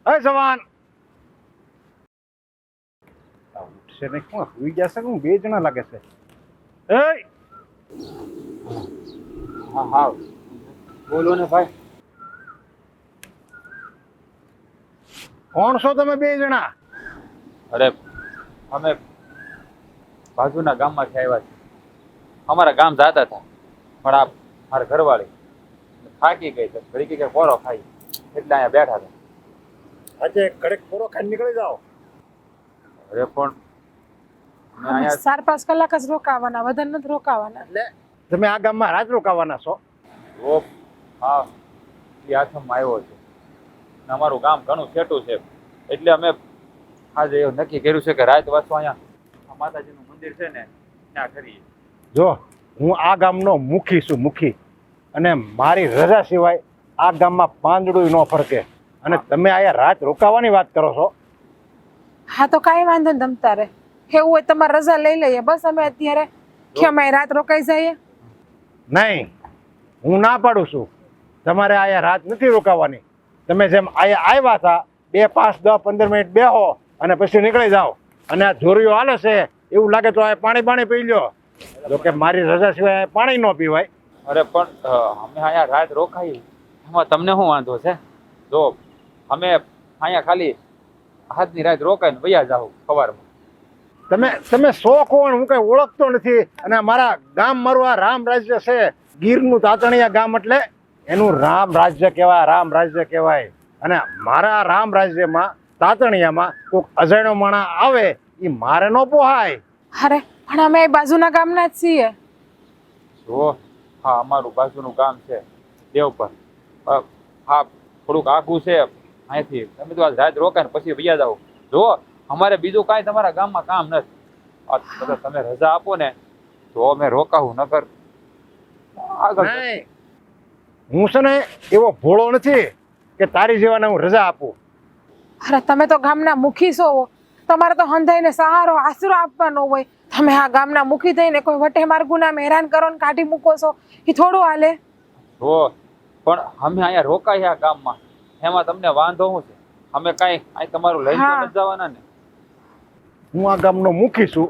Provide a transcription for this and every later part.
હે જવાન ઉઠશે ને કોણ સુઈ ગયા છે હું બે જણા લાગે છે એ હા હા બોલો ને ભાઈ. કોણ છો તમે બે જણા? અરે અમે બાજુના ગામમાંથી આવ્યા છીએ. અમારા ગામ જતા હતા પણ આ મારા ઘરવાળી થાકી ગઈ છે, ઘડી કે કોરો ખાઈ એટલે અહીંયા બેઠા હતા. આજે ઘડીક પૂરો ખાઈને નીકળી જાઓ. અરે પણ અમે અહીંયા 4-5 કલાક જ રોકાવાના, વધારે નથી રોકાવાના. એટલે તમે આ ગામમાં રાત રોકાવાના છો? જો હા એ આશ્રમમાં આવ્યો છે ને અમારું ગામ ઘણું છેટું છે એટલે અમે આજે એવું નક્કી કર્યું છે કે રાત વાસવા અહીંયા આ માતાજીનું મંદિર છે ને ત્યાં કરીએ. જો હું આ ગામનો મુખી છું, મુખી, અને મારી રજા સિવાય આ ગામમાં પાંદડું ન ફરકે, અને તમે અહીંયા રાત રોકાવાની વાત કરો છો? હા તો કાંઈ વાંધો નહીં, તમ તારે એવું હોય તમારે રજા લઈ લઈએ. બસ અમે અત્યારે કે અમે રાત રોકાઈ જઈએ. નહીં, હું ના પાડું છું. તમારે અહીંયા રાત નથી રોકાવાની. તમે જેમ અહીંયા આવ્યા હતા 2, 5, 10, 15 મિનિટ બેહો અને પછી નીકળી જાઓ. અને આ જોરીઓ હાલે છે એવું લાગે તો આ પાણી પી લ્યો. જો કે મારી રજા સિવાય પાણી ન પીવાય. અરે પણ અમે અહીંયા રાત રોકાઈ એમાં તમને શું વાંધો છે? જો અમે અહીંયા ખાલી આજની રાત રોકાઈને વયા જાવ સવારમાં. તમે સો કોણ? હું કઈ ઓળખતો નથી. અને મારા ગામ, મારું આ રામ રાજ્ય છે, ગીરનું તાતણિયા ગામ, એટલે એનું રામ રાજ્ય કહેવાય, રામ રાજ્ય કહેવાય. અને મારા રામ રાજ્યમાં તાતણિયામાં કોઈક અજાણ્યો માણસ આવે એ મારે ન પોહાય. અરે પણ અમે એ બાજુના ગામના જ છીએ. જો હા અમારું બાજુનું ગામ છે દેવપર. હા થોડુંક આઘું છે અહીંથી. તમે તો આજ રાત રોકાઈને પછી વયા જાવ. જો અમારે બીજું કાંઈ તમારા ગામમાં કામ નથી. કદાચ તમે રજા આપો ને તો અમે રોકાવું, નકર આગળ. નહીં, હું છે ને એવો ભોળો નથી કે તારી જેવાને હું રજા આપું. અરે તમે તો ગામના મુખી છો, તમારે તો હંધાઈને સહારો આશરો આપવાનો હોય. તમે આ ગામના મુખી થઈને કોઈ વટે માર્ગુના હેરાન કરો ને કાઢી મૂકો છો, એ થોડું હાલે. જો પણ અમે અહીંયા રોકાય આ ગામમાં, એમાં તમને વાંધો શું છે? અમે કાંઈ અહીં તમારું લઈને તો નથી જવાના ને. હું આ ગામનો મુખી છું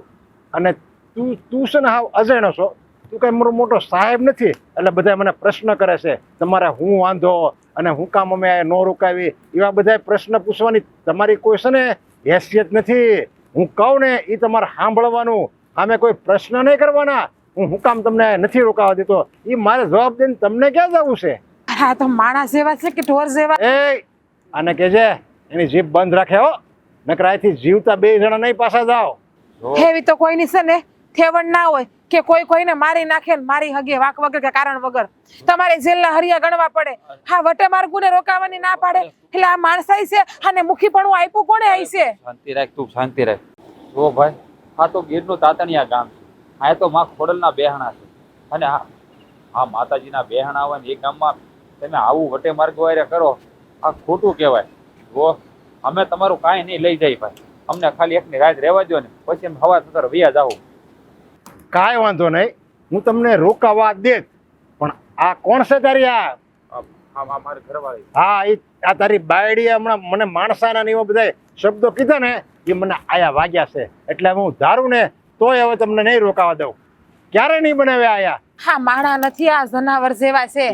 અને તું છે ને હાવ અજાણ્યો છો. તું કઈ મારો મોટો સાહેબ નથી એટલે બધા મને પ્રશ્ન કરે છે તમારે હું વાંધો અને હું કામ અમે ન રોકાવી. એવા બધા પ્રશ્ન પૂછવાની તમારી કોઈ છે ને હેસિયત નથી. હું કહું ને એ તમારે સાંભળવાનું, આમે કોઈ પ્રશ્ન નહીં કરવાના. હું કામ તમને નથી રોકાવા દેતો એ મારે જવાબ દઈને તમને ક્યાં જવું છે? આ તો માણસ જેવા છે કે ઢોર જેવા? એ આને કહેજે એની જીભ બંધ રાખે હો, નકર અહીંથી જીવતા 2 જણા નહીં પાછા જાઓ. એવી તો કોઈની છે ને થેવડ ના હોય કે કોઈ કોઈને મારી નાખે ને મારી હગે વાક વગર કે કારણ વગર. તમારે જેલના હરિયા ગણવા પડે. હા વટે માર્ગુને રોકાવાની ના પાડે એટલે આ માણસાઈ છે અને મુખીપણું આપ્યું કોણે આવી છે? શાંતિ રાખ, તું શાંતિ રાખ. જો ભાઈ આ તો ગીરનું તાતણિયા ગામ છે. આ તો માં ખોડલના બેહણા છે અને આ માતાજીના બેહણા હોય ને એ ગામમાં તમે આવું વટે માર્ગ વાયરે કરો આ ખોટું કહેવાય. જો અમે તમારું કાંઈ નહીં લઈ જાય ભાઈ, અમને ખાલી એકની રાત રહેવા દો ને પછી અમે હવા સતર વયા જાવ. કાંઈ વાંધો નહીં, હું તમને રોકાવા દે. પણ આ કોણ છે તારી? મારી ઘરવાળી. હા એ આ તારી બાયડી હમણાં મને માણસાના ને એવા બધા શબ્દો કીધા ને એ મને આયા વાગ્યા છે. એટલે હું ધારું ને તોય હવે તમને નહીં રોકાવા દઉં. ક્યારે નહીં બનાવ્યા આયા? હા માણા નથી, આ જનાવર જેવા છે.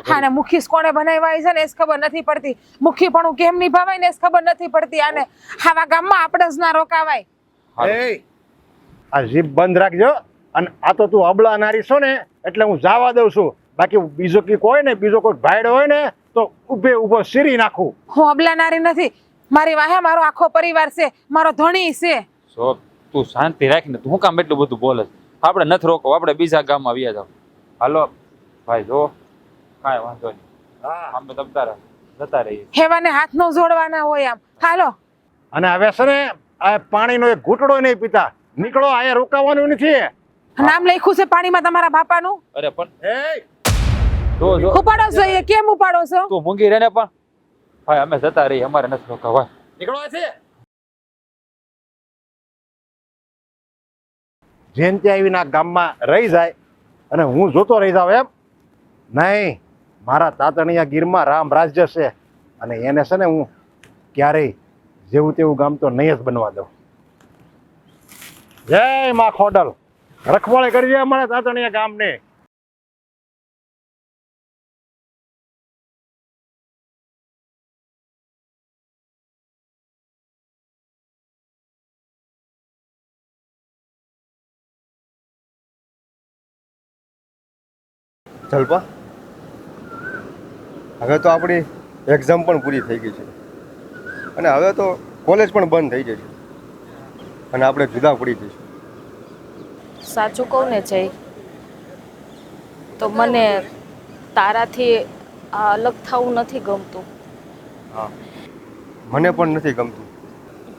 હા ને મુખીસ કોણે બનાવ્યા છે ને એ જ ખબર નથી પડતી. મુખીપણું કેમ નિભાવાય ને એ જ ખબર નથી પડતી. આને આવા ગામમાં આપણે જ ના રોકાવાય. એ આ જીભ બંધ રાખજો. અને આ તો તું અબળા નારી છો ને એટલે હું જવા દઉં છું. બાકી બીજો કઈક હોય ને, બીજો કોઈ ભાઈડો હોય ને તો ઊભો શીરી નાખું. હું અબલાનારી નથી, મારી વાહે મારો આખો પરિવાર છે, મારો ધણી છે. તું શાંતિ રાખીને તું શું કામ એટલું બધું બોલે? આપણે નથી રોકો, આપણે બીજા ગામમાં વ્યા જાવ. હાલો ભાઈ, જો કાંઈ વાંધો નહીં, અમે તમતારા જતા રહીએ. હેવાને હાથ નો જોડવાના હોય આમ. હાલો. અને હવે છે ને આ પાણીનો એક ઘૂંટડો નહીં પીતા. નીકળો, અહીંયા રોકાવાનું નથી. નામ લખ્યું છે પાણીમાં તમારા બાપાનું? અરે પણ એ જો જો ઉપાડો છો એ કેમ ઉપાડો છો? તું મૂંગી રહે ને પણ ભાઈ અમે જતા રહીએ, અમારે નથી રોકાવા. નીકળો છે. જેન ત્યાં આવીને આ ગામમાં રહી જાય અને હું જોતો રહી જાઉં એમ નહીં. મારા તાતણિયા ગીરમાં રામ રાજ્ય છે અને એને છે ને હું ક્યારેય જેવું તેવું ગામ તો નહીં જ બનવા દઉં. જય માં ખોડલ, રખવાળે કરજે અમારા તાતણિયા ગામને. જલપા, હવે તો આપણી એક્ઝામ પણ પૂરી થઈ ગઈ છે અને હવે તો કોલેજ પણ બંધ થઈ જશે અને આપણે જુદા પડી જઈશું. સાચું કહું ને જય, તો મને તારાથી આ અલગ થવું નથી ગમતું. હા, મને પણ નથી ગમતું.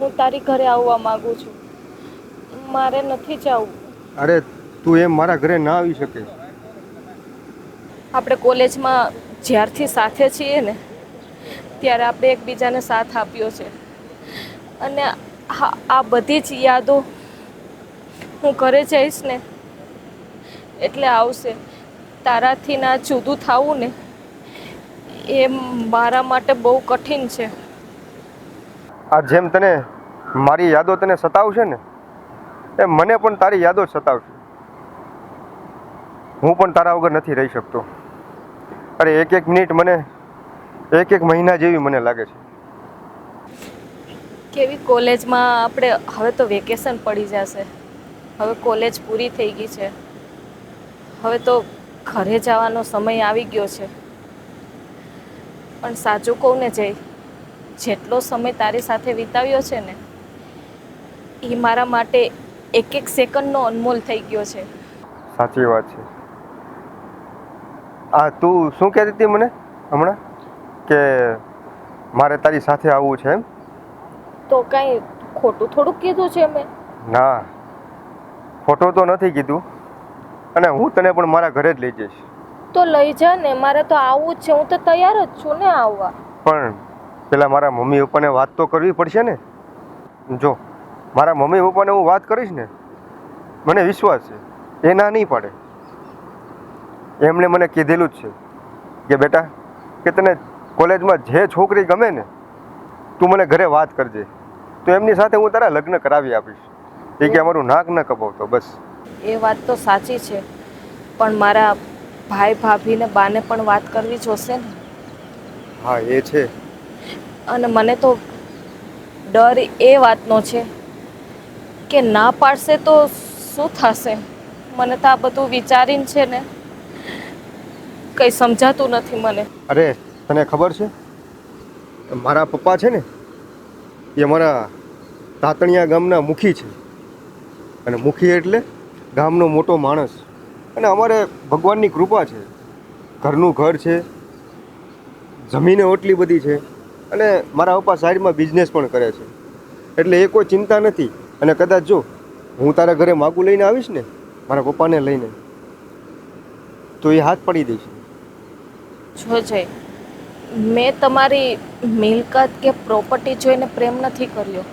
હું તારી ઘરે આવવા માંગુ છું. મારે નથી જવું. અરે તું એમ મારા ઘરે ના આવી શકે. આપણે કોલેજમાં જ્યારથી સાથે છીએ ને ત્યારે આપણે એકબીજાને સાથ આપ્યો છે અને આ બધી જ યાદો હું ઘરે જઈશ ને એટલે આવશે. તારાથી ના જુદું થવું ને એ મારા માટે બહુ કઠિન છે. આ જેમ તને મારી યાદો તને સતાવશે ને એમ મને પણ તારી યાદો જ સતાવશે. હું પણ તારા વગર નથી રહી શકતો. અરે એક એક મિનિટ મને એક મહિના જેવી મને લાગે છે. કેવી કોલેજમાં આપણે હવે તો વેકેશન પડી જશે. હવે કોલેજ પૂરી થઈ ગઈ છે. હવે તો ઘરે જવાનો સમય આવી ગયો છે. પણ સાચું કહું ને જય, જેટલો સમય તારી સાથે વિતાવ્યો છે ને એ મારા માટે એક એક સેકન્ડનો અનમોલ થઈ ગયો છે. સાચી વાત છે. આ તું શું કહેતી હતી મને હમણાં કે મારે તારી સાથે આવવું છે એમ? તો કાંઈ ખોટું થોડુંક કીધું છે મેં? ના, ખોટો તો નથી કીધું અને હું તને પણ મારા ઘરે જ લઈ જઈશ. તો લઈ જા ને, મારે તો આવવું જ છે. હું તો તૈયાર જ છું ને આવવા. પણ પેલા મારા મમ્મી પપ્પાને વાત તો કરવી પડશે ને. જો મારા મમ્મી પપ્પાને હું વાત કરીશ ને, મને વિશ્વાસ છે એ ના નહીં પાડે. એમણે મને કીધેલું જ છે કે બેટા કે તને કોલેજમાં જે છોકરી ગમે ને તું મને ઘરે વાત કરજે, તો એમની સાથે હું તારા લગ્ન કરાવી આપીશ. એ કે અમારું નાક ન કપાવતો બસ. એ વાત તો સાચી છે, પણ મારા ભાઈ ભાભીને બાને પણ વાત કરવી જોશે ને. હા એ છે. અને મને તો ડર એ વાતનો છે કે ના પાડશે તો શું થશે. મને તો આ બધું વિચારીને છે ને કંઈ સમજાતું નથી મને. અરે તને ખબર છે મારા પપ્પા છે ને એ અમારા તાતણિયા ગામના મુખી છે. અને મુખી એટલે ગામનો મોટો માણસ. અને અમારે ભગવાનની કૃપા છે, ઘરનું ઘર છે, જમીને એટલી બધી છે અને મારા પપ્પા સાઈડમાં બિઝનેસ પણ કરે છે. એટલે એ કોઈ ચિંતા નથી. અને કદાચ જો હું તારા ઘરે માગું લઈને આવીશ ને મારા પપ્પાને લઈને, તો એ હાથ પડી દઈશ. જો જય, મેં તમારી મિલકત કે પ્રોપર્ટી જોઈને પ્રેમ નથી કર્યો.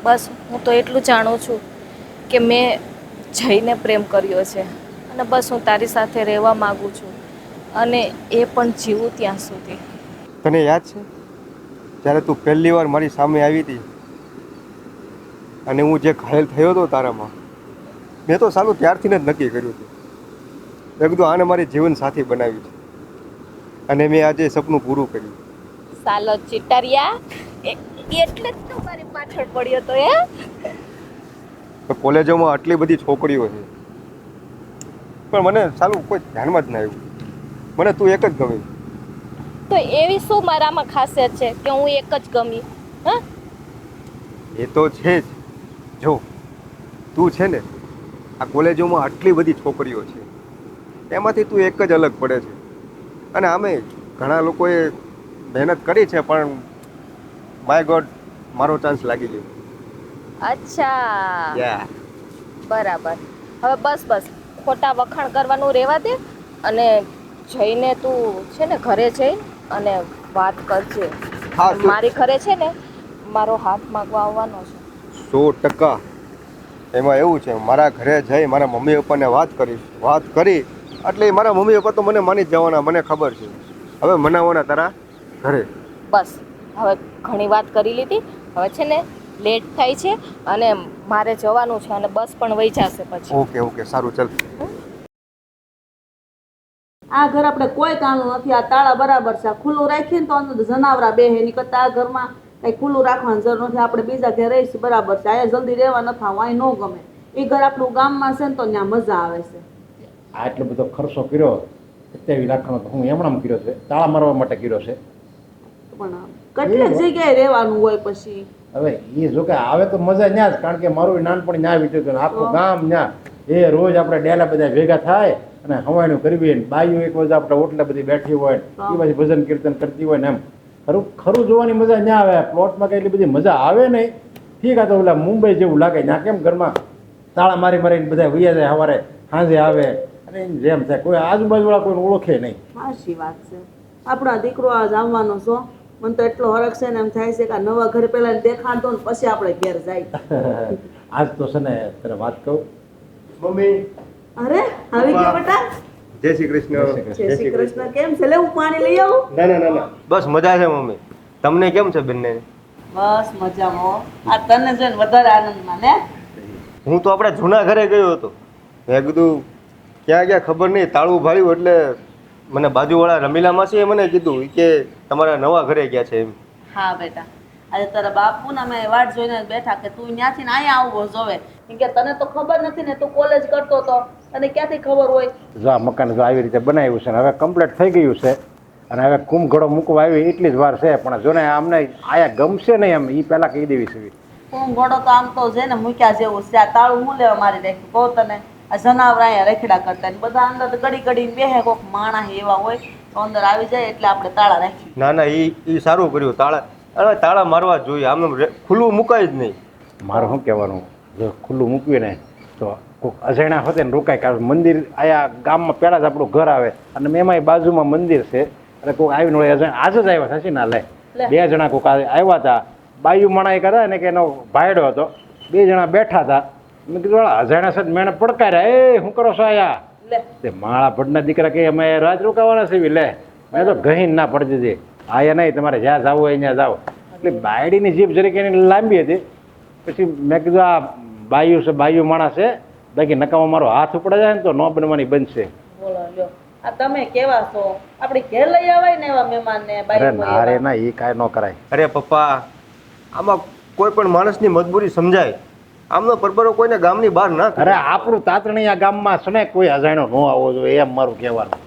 બસ હું તો એટલું જાણું છું કે મેં જઈને પ્રેમ કર્યો છે અને બસ હું તારી સાથે રહેવા માગું છું અને એ પણ જીવું ત્યાં સુધી. તને યાદ છે જ્યારે તું પહેલી વાર મારી સામે આવી હતી અને હું જે ઘાયલ થયો હતો તારામાં, મેં તો સાલું ત્યારથી જ નક્કી કર્યું હતું. મેં કીધું આને મારી જીવન સાથી બનાવી છે અને મેં આજે સપનું પૂરું કર્યું. સાલો ચીટરિયા, એટલે જ તો મારી પાછળ પડ્યો તો. તો કોલેજોમાં આટલી બધી છોકરીઓ છે પણ મને સાલું કોઈ ધ્યાનમાં જ ના આવ્યું. મને તું એક જ ગમી. તો એવી શું મારામાં ખાસિયત છે કે હું એક જ ગમી? હા, એ તો છે જ. જો તું છે ને આ કોલેજોમાં આટલી બધી છોકરીઓ છે એમાંથી તું એક જ અલગ પડે છે. અને આમે ઘણા લોકોએ મહેનત કરી છે પણ માય ગોડ મારો ચાન્સ લાગી ગયો. અચ્છા, બરાબર. હવે બસ બસ ખોટા વખાણ કરવાનું રહેવા દે અને જઈને તું છે ને ઘરે જઈ અને વાત કરજે. હા, મારી ઘરે છે ને મારો હાથ માંગવા આવવાનો છે. 100%. એમાં એવું છે મારા ઘરે જઈ મારા મમ્મી પપ્પાને વાત કરીશ. વાત કરી એટલે મારા મમ્મી પપ્પા તો મને માની જ જવાના, મને ખબર છે. હવે મનાવવાના તારા ઘરે. બસ હવે ઘણી વાત કરી લીધી. હવે છે ને લેટ થાય છે અને મારે જવાનું છે અને બસ પણ વહી જશે પછી. ઓકે ઓકે સારું ચાલ. આ ઘર આપણે કોઈ કામનું નથી. આ તાળા બરાબર છે. આ ખુલ્લું રાખીએ ને તો અંદર જનાવરા બેહે. એની કરતાં આ ઘરમાં કંઈ ખુલ્લું રાખવાની જરૂર નથી. આપણે બીજા ઘરે રહીશું બરાબર છે. અહીંયા જલ્દી રહેવા નથી આવું. અહીં ન ગમે. એ ઘર આપણું ગામમાં છે ને તો ત્યાં મજા આવે છે. આ એટલો બધો ખર્ચો કર્યો 27 લાખનો તો હું એમણામ કર્યો છે, તાળા મારવા માટે કર્યો છે. પણ કેટલીક જગ્યાએ રહેવાનું હોય પછી. હવે એ જો કે આવે તો મજા ન્યા જ, કારણ કે મારું નાનપણ ન્યા વીત્યું હતું ને આખું ગામ ન્યા. એ રોજ આપણે ડેલા બધા ભેગા થાય અને હવાણું કરવી ને બાયું એક વાગે આપણે ઓટલે બધી બેઠી હોય એ પછી ભજન કીર્તન કરતી હોય ને એમ ખરું ખરું જોવાની મજા ન્યા આવે. પ્લોટમાં કઈ એટલી બધી મજા આવે નહીં. ઠીક આ તો ઓલા મુંબઈ જેવું લાગે. ત્યાં કેમ ઘરમાં તાળા મારી મારીને બધા વૈયા જાય, સવારે સાંજે આવે અને જેમ થાય કોઈ આજુબાજુવાળા કોઈને ઓળખે નહીં. સાચી વાત છે. આપણા દીકરો આજ આવવાનો છો. મને તો એટલો હરખ છે ને એમ થાય છે કે આ નવા ઘર પહેલા દેખાડતો ને પછી આપણે ઘેર જાય. આજ તો છે ને તને વાત કહું, મમ્મી. અરે આવી ગયો બેટા. જય શ્રી કૃષ્ણ. જય શ્રી કૃષ્ણ. કેમ છે? લે હું પાણી લઈ આવું. ના ના ના ના બસ મજા છે મમ્મી. તમને કેમ છે બંને? બસ મજામાં હો. આ તને જોઈને વધારે આનંદમાં ને. હું તો આપણા જૂના ઘરે ગયો હતો. મેં કીધું ક્યાં ક્યાં ખબર નહીં, તાળું ભાળ્યું એટલે મને બાજુવાળા રમીલા માસીએ મને કીધું કે તમારા નવા ઘરે ગયા છે એમ. હા બેટા, આજે તારા બાપુ ને અમે વાટ જોઈને બેઠા કે તું ત્યાંથી ને અહીંયા આવવો જોવે. કેમ કે તને તો ખબર નથી ને, તું કોલેજ કરતો હતો, તને ક્યાંથી ખબર હોય. જો આ મકાન જો આવી રીતે બનાવ્યું છે ને હવે કમ્પ્લીટ થઈ ગયું છે અને હવે કુંભઘડો મૂકવા આવી એટલી જ વાર છે. પણ જો ને અમને આયા ગમશે નહીં એમ એ પહેલાં કહી દેવી છે. હું ઘોડો તો આમ તો છે ને મૂક્યા જેવું છે. આ તાળું હું લેવા મારી રાખ્યું કહું તને. આ જનાવર અહીંયા રખડા કરતા ને બધા અંદર ઘડી ઘડીને બેહે. કોઈક માણસ એવા હોય તો અંદર આવી જાય એટલે આપણે તાળા રાખીએ. ના ના એ સારું કર્યું. તાળા મારવા જ જોઈએ. આમ ખુલ્લું મુકાય જ નહીં. મારે શું કહેવાનું, જો ખુલ્લું મૂકવી ને તો કોઈક અજાણ્યા હોતે ને રોકાય. કારણ મંદિર આયા ગામમાં પહેલાં જ આપણું ઘર આવે અને એમાંય બાજુમાં મંદિર છે એટલે કોઈક આવીને હોય અજાણ આજ જ આવ્યા થશે ને લે 2 જણા કોઈક આવ્યા હતા. બાયું માણા હતા ને કે એનો ભાયડો હતો. 2 જણા બેઠા હતા. મેં કીધું અજાણ્યા છે મેં પડકાર્યા, એ શું કરો છો આયા? તે માળા ભટ્ટના દીકરા કે અમે રાત રોકાવાના છે. લે મેં તો ગહીને ના પડતી હતી. આયા નહીં, તમારે જ્યાં જવું હોય ત્યાં જાઓ. એટલે બાયડીની જીભ જરીક એની લાંબી હતી. પછી મેં કીધું આ બાયું છે, બાયું માણસ છે, બાકી નકામાં મારો હાથ ઉપડે જાય ને તો ન બનવાની બનશે. બોલો લ્યો, આ તમે કેવા છો? આપણે ઘેર લઈ આવાય ને એવા મહેમાનને. અરે ના રે ના, એ કાંઈ ન કરાય. અરે પપ્પા, આમાં કોઈ પણ માણસની મજબૂરી સમજાય. આમનો પરબરો કોઈને ગામની બહાર ના કરે. અરે આપણું તાતણી આ ગામમાં છે ને કોઈ અજાણ્યો ન આવવો જોઈએ એમ મારું કહેવાનું.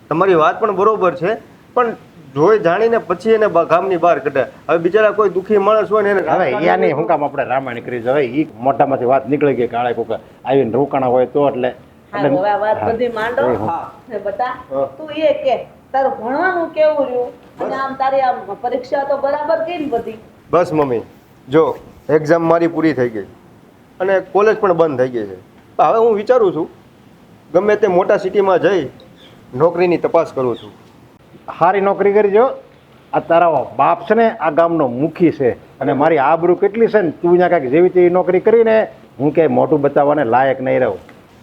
તમારી વાત પણ બરોબર છે, પણ જોઈ જાણીને પછી એને ગામની બહાર કઢે. હવે બિચારા કોઈ દુઃખી માણસ હોય ને એને હવે યાની શું કામ આપણે રામાયણ કરી છે? હવે એ મોઢામાંથી વાત નીકળી ગઈ કાળે કોક આવીને રોકાણા હોય તો એટલે હારું, હવે આ વાત બધી માંડો. ને બટા તું એ કે તારું ભણવાનું કેવું રહ્યું? અને આમ તારી આમ પરીક્ષા તો બરાબર ગઈ ને બધી? બસ મમ્મી, જો એક્ઝામ મારી પૂરી થઈ ગઈ અને કોલેજ પણ બંધ થઈ ગઈ છે. હવે હું વિચારું છું ગમે તે મોટા સિટીમાં જઈ નોકરીની તપાસ કરું છું. સારી નોકરી કરજો. આ તારા બાપ છે ને આ ગામનો મુખી છે અને મારી આબરૂ કેટલી છે ને, તું અહીંયા કાંઈક જેવી તેવી નોકરી કરીને હું ક્યાંય મોટું બતાવવાને લાયક નહીં રહું.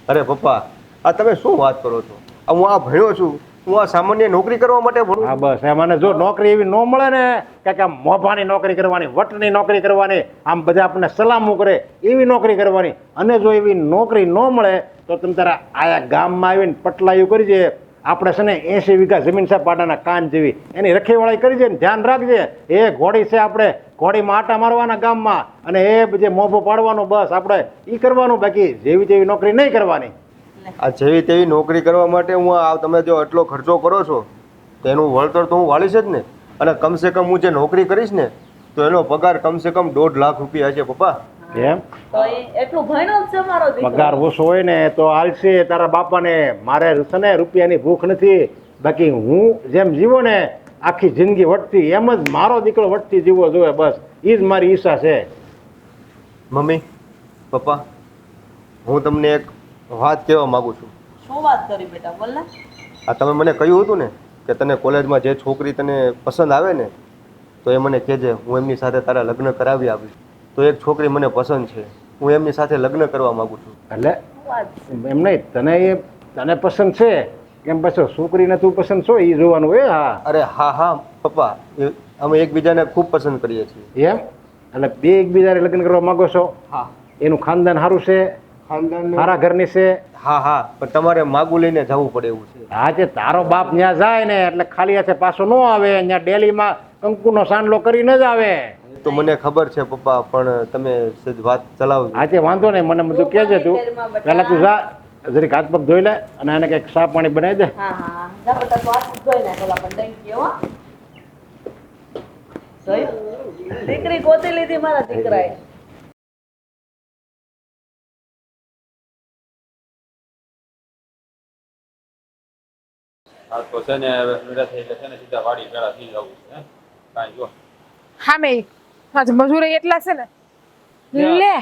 અરે પપ્પા, આ તમે શું વાત કરો છો? હું આ ભણ્યો છું, હું આ સામાન્ય નોકરી કરવા માટે ભણું. હા બસ એમાં જો નોકરી એવી ન મળે ને કે આમ મોભાની નોકરી કરવાની, વટની નોકરી કરવાની, આમ બધા આપણને સલામું કરે એવી નોકરી કરવાની. અને જો એવી નોકરી ન મળે તો તમે તારા આયા ગામમાં આવીને પટલાયું કરજે. આપણે છે ને 80 વીઘા જમીન છે પાડાના કાન જેવી, એની રખેવાળી કરજે ને ધ્યાન રાખજે. એ ઘોડી છે, આપણે ઘોડીમાં આટા મારવાના ગામમાં અને એ બધે મોભો પાડવાનું. બસ આપણે એ કરવાનું, બાકી જેવી તેવી નોકરી નહીં કરવાની. આ જેવી તેવી નોકરી કરવા માટે હું આ તમે જો એટલો ખર્ચો કરો છો તો એનું વળતર તો હું વાળીશ જ ને. અને કમસે કમ હું જે નોકરી કરીશ ને તો એનો પગાર કમસે કમ 1.5 લાખ રૂપિયા હશે પપ્પા. એમ તો એ એટલું ભણ્યો જ છે મારો દીકરો. પગાર ઓછો હોય ને તો હાલશે તારા બાપાને. મારે છે ને રૂપિયાની ભૂખ નથી, બાકી હું જેમ જીવો ને આખી જિંદગી વટતી એમ જ મારો દીકરો વટતી જીવવો જોઈએ. બસ એ જ મારી ઈચ્છા છે. મમ્મી પપ્પા, હું તમને એક વાત કહેવા માગું છું. શું વાત કરી બેટા? બોલ ને. આ તમે મને કહ્યું હતું ને કે તને કોલેજમાં જે છોકરી તને પસંદ આવે ને તો એ મને કહેજે, હું એમની સાથે તારા લગ્ન કરાવી આવીશ. તો એક છોકરી મને પસંદ છે, હું એમની સાથે લગ્ન કરવા માગું છું. એટલે એમ નહીં, તને પસંદ છે કેમ પછી છોકરીને તું પસંદ છો એ જોવાનું હોય. હા અરે હા હા પપ્પા, અમે એકબીજાને ખૂબ પસંદ કરીએ છીએ. એમ એટલે બે એકબીજાને લગ્ન કરવા માંગો છો? હા. એનું ખાનદાન સારું છે, ખાનદાન મારા ઘરની છે? હા હા, પણ તમારે માગું લઈને જવું પડે એવું છે. હા, જે તારો બાપ ત્યાં જાય ને એટલે ખાલી હાથે પાછો ન આવે, ત્યાં ડેલીમાં કંકુનો સાંડલો કરીને જ આવે. તો મને ખબર છે પપ્પા, પણ તમે સજ વાત ચલાવજો. આજે વાંધો નહીં, મને બધું કહેજે તું. પહેલા તું જા, જરીક હાથ પગ ધોઈ લે અને એને કંઈક ચા પાણી બનાવી દે. હા હા જા બેટા તો હાથ ધોઈ નાખ ઓલા પણ ડંકી હો જોયું દીકરી ગોતી લીધી મારા દીકરાએ. હા તો છે ને હવે નિરાશ થઈ એટલે છે ને સીધા વાડી ભેળા થઈ જવું છે. કાંઈ જો હા મેં આજ મજૂરી એટલા છે ને લે અરે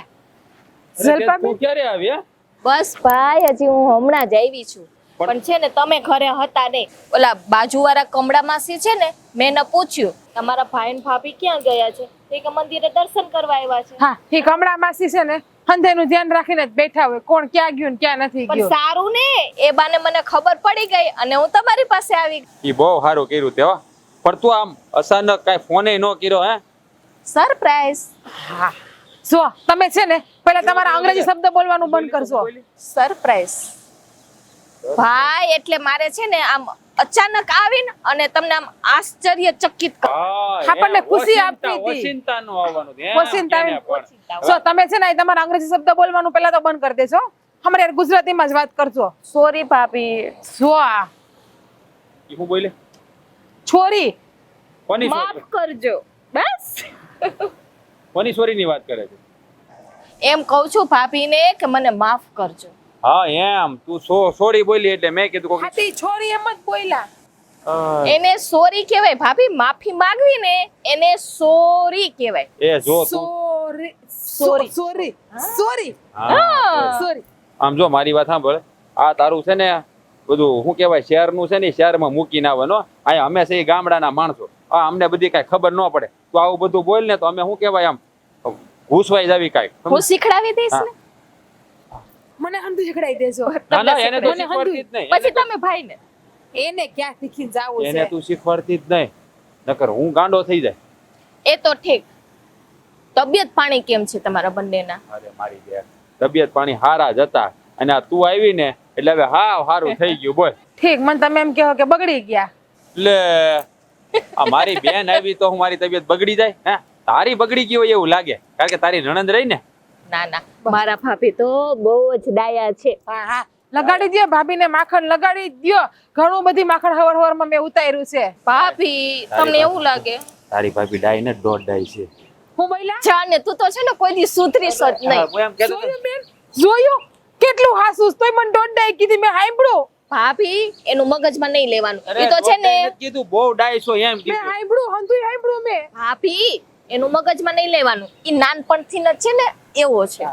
તે જલપાબેન તું ક્યારે આવી હે? બસ ભાઈ હજી હું હમણાં જ આવી છું. પણ છે ને તમે ઘરે હતા નહીં. ઓલા બાજુવાળા કમળા માસી છે ને, મેં એને પૂછ્યું તમારા ભાઈ ને ભાભી ક્યાં ગયા છે? તે કે મંદિરે દર્શન કરવા આવ્યા છે. હા એ કમળા માસી છે ને હંધેનું ધ્યાન રાખીને જ બેઠા હોય, કોણ ક્યાં ગયું ને ક્યાં નથી પણ ગયું. સારું ને, એ બાને મને ખબર પડી ગઈ અને હું તમારી પાસે આવી. ઈ બહુ સારું કર્યું તે હો. પણ તું આમ અચાનક કાંઈ ફોને ન કર્યો હે? સરપ્રાઈઝ. હા જો તમે છે ને પહેલા તમારા અંગ્રેજી શબ્દ બોલવાનું બંધ કરજો. સરપ્રાઈઝ ભાઈ, એટલે મારે છે ને આમ અચાનક આવીને અને તમને આમ આશ્ચર્યચકિત કર. આપણને ખુશી આપતી હતી. ઓચિંતાનું આવવાનું છે, ઓચિંતા કેને પણ. જો તમે છે ને તમારા અંગ્રેજી શબ્દ બોલવાનું પહેલા તો બંધ કરી દેજો, અમારે યાર ગુજરાતીમાં જ વાત કરજો. સોરી ભાભી. જો આ ઈ હું બોલે? છોરી કોની માફ કરજો. બસ કોની સોરીની વાત કરે છે? એમ કહું છું ભાભીને કે મને માફ કરજો. હા એમ તું સોરી બોલી એટલે મેં કીધું કોક હાથી છોરી એમ જ બોલ્યા. એને સોરી કહેવાય ભાભી, માફી માંગવી ને એને સોરી કહેવાય. એ જો તું સોરી સોરી. સોરી સોરી હા. સોરી. આમ જો મારી વાત સાંભળ, આ તારું છે ને બધું શું કહેવાય શહેરનું છે ને, શહેરમાં મૂકીને આવવાનો. અહીંયા અમે છે ગામડાના માણસો, આ અમને બધી કાંઈ ખબર ન પડે. તું આવું બધું બોલ ને તો અમે શું કહેવાય આમ ઘૂસવાઈ જાવી કાંઈક. હું શીખડાવી દઈશ ને. મને હંધુ શીખડાઈ દેજો. ના ના એને તો મને શીખવાડતી જ નહીં. પછી તમે ભાઈને. એને ક્યાં શીખીને જાવું એને છે? તું શીખવાડતી જ નહીં, નકર હું ગાંડો થઈ જાય. એ તો ઠીક. તબિયત પાણી કેમ છે તમારા બંનેના? અરે મારી બેન, તબિયત પાણી હારા જ હતા અને આ તું આવી ને એટલે હવે હાવ હારું થઈ ગયું. બોલ ઠીક, મને તમે એમ કહો કે બગડી ગયા. એટલે આ મારી બેન આવી તો હું મારી તબિયત બગડી જાય? હે, તારી બગડી ગઈ હોય એવું લાગે, કારણ કે તારી નણંદ રહી ને. ના ના, મારા ભાભી તો બહુ જ ડાયા છે. હા હા લગાડી દ્યો ભાભીને, માખણ લગાડી દ્યો. ઘણું બધી માખણ હવાર હવારમાં મેં ઉતાર્યું છે. ભાભી તમને એવું લાગે? તારી ભાભી ડાઈ ને દોઢ ડાઈ છે. હું બોલ્યા? જાને તું તો છે ને કોઈ દી સુધરીશ જ નહીં. હું એમ કહેતો હતો. જોયું બેન? જોયું કેટલું હાસુસ, તોય મને દોડાઈ કીધી, મેં સાંભળ્યું. ભાભી એનું મગજમાં નહીં લેવાનું. અરે એ તો છે ને દોઢ ડાઈ નથી કીધું, બહુ ડાઈ છો એમ મેં કીધું. સાંભળ્યું, હંધુય સાંભળ્યું મેં. ભાભી એનું મગજમાં નહીં લેવાનું. ઈ નાનપણથી જ છે ને એવો છે.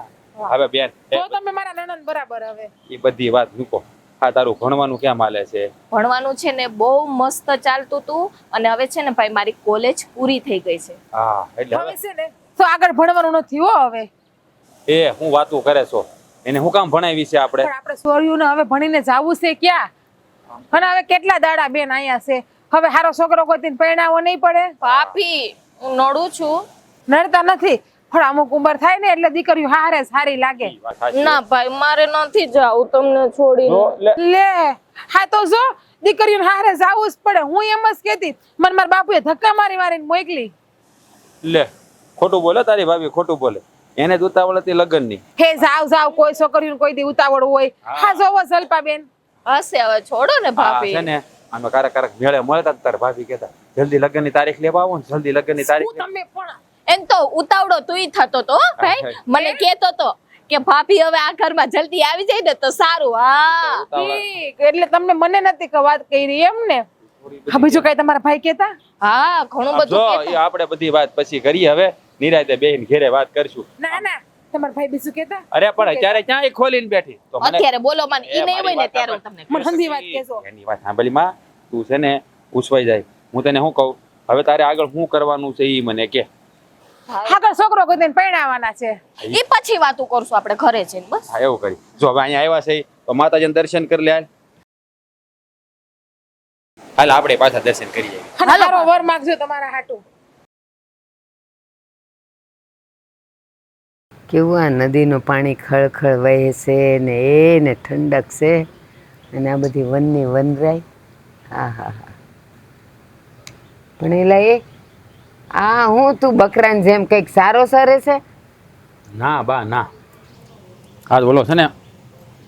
હવે બેન તો તમે મારા નણંદ બરાબર. હવે એ બધી વાત મૂકો. હા તારું ભણવાનું કેમ હાલે છે? ભણવાનું છે ને બહુ મસ્ત ચાલતું હતું અને હવે છે ને ભાઈ મારી કોલેજ પૂરી થઈ ગઈ છે. હા એટલે હવે હવે છે ને તો આગળ ભણવાનું નથી હો હવે. એ હું વાતું કરે છો? એને હું કામ ભણાવી છે આપણે? પણ આપણે સોર્યુને હવે ભણીને જાવું છે ક્યાં? અને હવે કેટલા દાડા બેન અહીંયા છે, હવે હારો છોકરો કોઈ પરણાવો નહીં પડે. ભાભી હું નડું છું. નડતા નથી, પણ અમુક ઉંમર થાય ને એટલે દીકરીઓ હારે સારી લાગે. ઈ વાત સાચી. ના ભાઈ મારે નથી જાવું તમને છોડીને. જો, લે. લે હા તો જો દીકરીઓને હારે જાવું જ પડે. હું એમ જ કેતી, મને મારા બાપુએ ધક્કા મારી મારીને મોકલી. લે ખોટું બોલે તારી ભાભી, ખોટું બોલે. એને જ ઉતાવળ હતી લગ્નની. હે જાવ જાવ, કોઈ છોકરીઓને કોઈ દી ઉતાવળ હોય. હા જોવો જલપાબેન. હશે હવે છોડો ને આ ભાભી. છે ને આનો કારક મેળે મળતા તાર ભાભી કહેતા જલ્દી લગ્નની તારીખ લેવા આવો ને, જલ્દી લગ્નની તારીખ હું તમે પણ એમ તો ઉતાવળો તુંય થતો તો હો ભાઈ. મને કહેતો તો કે ભાભી હવે આ ઘરમાં જલ્દી આવી જાય ને તો સારું. હા ઠીક, એટલે તમને મને નથી કે વાત કરી એમ ને. હા બીજું કઈ તમારા ભાઈ કેતા? હા ઘણું જો બધું એ કહેતા. આપણે બધી વાત પછી કરીએ. હવે નિરાંતે બેહીને ઘેરે વાત કરશું. ના ના તમારા ભાઈ બીજું કેતા? અરે પણ અત્યારે ક્યાં એ ખોલીને બેઠી તો મને અત્યારે બોલો મને ઈ એ નહીં હોય ને મારી ત્યારે વાત હું તમને મને હંધી વાત કહેજો. એની વાત સાંભળી માં, તું છે ને પૂછવાઈ જાય. હું તને શું કહું, હવે તારે આગળ શું કરવાનું છે ઈ મને કે. આગળ છોકરો કોઈ દિન પરણાવવાના છે. ઈ પછી વાતો કરશું આપણે ઘરે જઈને. બસ હા એવું કરી. જો હવે અહીંયા આવ્યા છે તો માતાજીને દર્શન કરી લે. હાલ આપણે પાછા દર્શન કરીએ. અને હારો વર માંગજો તમારા હાટુ. કેવું આ નદીનું પાણી ખળખળ વહે છે ને એને ઠંડક છે અને આ બધી વનની વનરાય. હા હા હા. પણ એલા આ હું તું બકરાની જેમ કંઈક સારો સરે છે? ના બા ના, આજ બોલો છે ને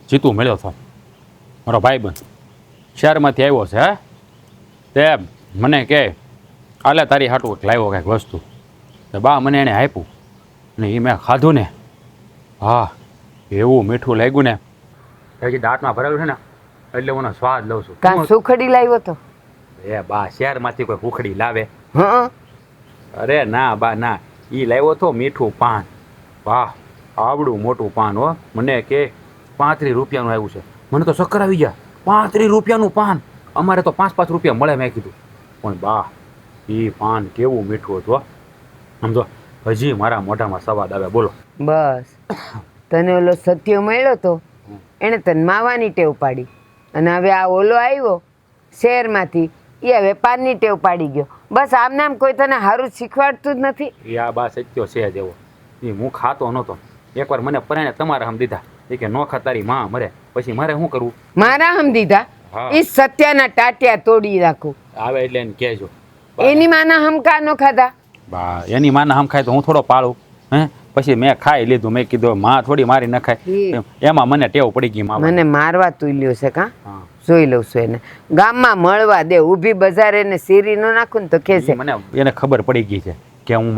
જીતું મળ્યો હતો મારો ભાઈબંધ, શહેરમાંથી આવ્યો છે. હે તે મને કહે આલે તારી હાટું લાવ્યો કાંઈક વસ્તુ. તો બા મને એણે આપ્યું અને એ મેં ખાધું ને, હા એવું મીઠું લાગ્યું ને, હજી દાંતમાં ભરેલું છે ને એટલે હું એનો સ્વાદ લઉં છું. કાં સુખડી લાવ્યો તો? એ બા શહેરમાંથી કોઈ ભૂખડી લાવે? હા. અરે ના બા ના, એ લાવ્યો તો મીઠું પાન. વાહ આવડું મોટું પાન હો. મને કે 35 રૂપિયાનું આવ્યું છે. મને તો ચક્કર આવી ગયા. 35 રૂપિયાનું પાન, અમારે તો 5-5 રૂપિયા મળે. મેં કીધું પણ બા એ પાન કેવું મીઠું હતું સમજો, હજી મારા મોઢામાં સ્વાદ આવે. બોલો બસ તને ઓલો સત્યો મળ્યો તો એણે તને માવાની ટેવ પાડી અને હવે આ ઓલો આવ્યો શહેરમાંથી એ હવે પાનની ટેવ પાડી ગયો. બસ આમ નામ કોઈ તને સારું શીખવાડતું જ નથી. એ આ બા સત્યો છે જેવો. એ હું ખાતો નહોતો. એકવાર મને પરાણે તમારે હમ દીધા. એ કે નો ખા તારી માં મરે. પછી મારે શું કરવું? મારા હમ દીધા? હા. એ સત્યાના ટાટિયા તોડી રાખું. આવે એટલે એને કહેજો. એની માના હમકા નો ખાધા? બા એની માના હમ ખાય તો હું થોડો પાળું? હે પછી મેં ખાઈ લીધું. મેં કીધું માં થોડી મારી ન ખાય. એમાં મને ટેવ પડી ગઈ. માં મને મારવા તુલ્યો છે કાં? હા. જોઈ લઉં છું એને. ગામમાં મળવા દે, ઊભી બજારે એને શેરી નો નાખું ને તો ખેંચે. મને એને ખબર પડી ગઈ છે કે હું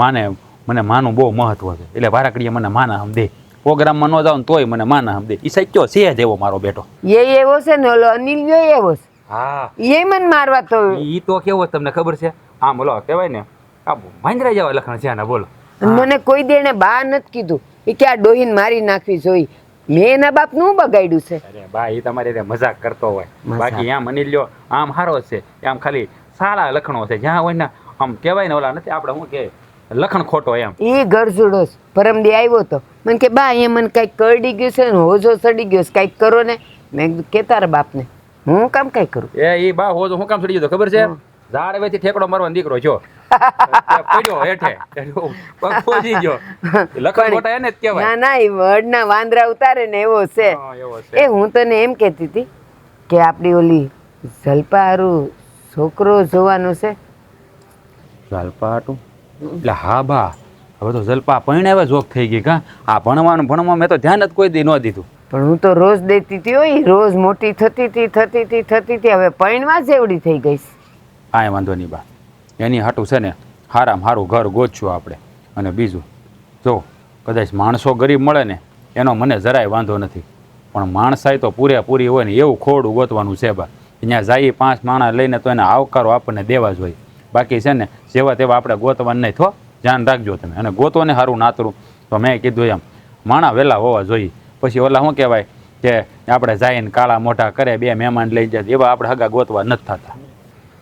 મને માનું બહુ મહત્વ છે. એટલે વારાકડીએ મને માના હમ દે. પ્રોગ્રામમાં ન જાઉં તોય મને માના હમ દે. એ સચ્યો છે જેવો મારો બેટો. એ એવો છે ને ઓલો અનિલ એવો છે. હા એ મને મારવા તો ઈ તો કેવો તમને ખબર છે? આમ બોલો કહેવાય ને આ માંજરા જેવા લખણ છે ને. બોલો મને કોઈ દેણે બા નથી કીધું એ કે આ ડોહીને મારી નાખવી જોઈ. મેં એના બાપ નું બગાડ્યું છે? અરે બા એ તમારી રીતે મજાક કરતો હોય. મજાક. બાકી આમ અનિલ લ્યો આમ હારો છે. આમ ખાલી સારા લખણો છે. જ્યાં હોય ને આમ કહેવાય ને ઓલા નથી આપણે શું કે લખણ ખોટો એમ. એ ગરજુડો છે. પરમદી આવ્યો તો મને કે બા અહીંયા મને કઈક કરડી ગયું છે ને હોજો સડી ગયો છે, કઈક કરો ને. મેં કીધું કે તારા બાપને હું કામ કઈ કરું? એ બા હોજો હું કામ છોડી ગયો ખબર છે? ઝાડ વેથી ઠેકડો મારવાનો દીકરો છો. પડ્યો હેઠે પગ પહોંચી ગયો. લખણ ખોટા એને જ કહેવાય. ના ના એ વડના વાંદરા ઉતારે ને એવો છે. હા, એવો છે. એ હું તને એમ કહેતી હતી કે આપણી ઓલી જલપા હારું છોકરો જોવાનો છે. જલપા હાટું? એટલે હા બા હવે તો જલપા પરણાવે જોગ થઈ ગઈ. કા આ ભણવામાં મેં તો ધ્યાન જ કોઈ દી ન દીધું. પણ હું તો રોજ દેતી હતી હોય, રોજ મોટી થતી હતી હવે પરણવા જ એવડી થઈ ગઈ છે. કાંઈ વાંધો નહીં બા. એની હાટું છે ને હારામાં હારું ઘર ગોતશું આપણે. અને બીજું જો કદાચ માણસો ગરીબ મળે ને એનો મને જરાય વાંધો નથી, પણ માણસાઈ તો પૂરેપૂરી હોય ને એવું ખોડું ગોતવાનું છે બા. ત્યાં જઈએ 5 માણસ લઈને તો એને આવકારો આપણને દેવા જોઈએ. બાકી છે ને જેવા તેવા આપણે ગોતવાનું નહીં. થો ધ્યાન રાખજો તમે. અને ગોતો ને સારું નાતરું તો મેં કીધું એમ માણા વહેલા હોવા જોઈએ. પછી ઓલા શું કહેવાય કે આપણે જઈને કાળા મોઢા કરે 2 મહેમાન લઈ જાય એવા આપણે હગા ગોતવા નથી થતા.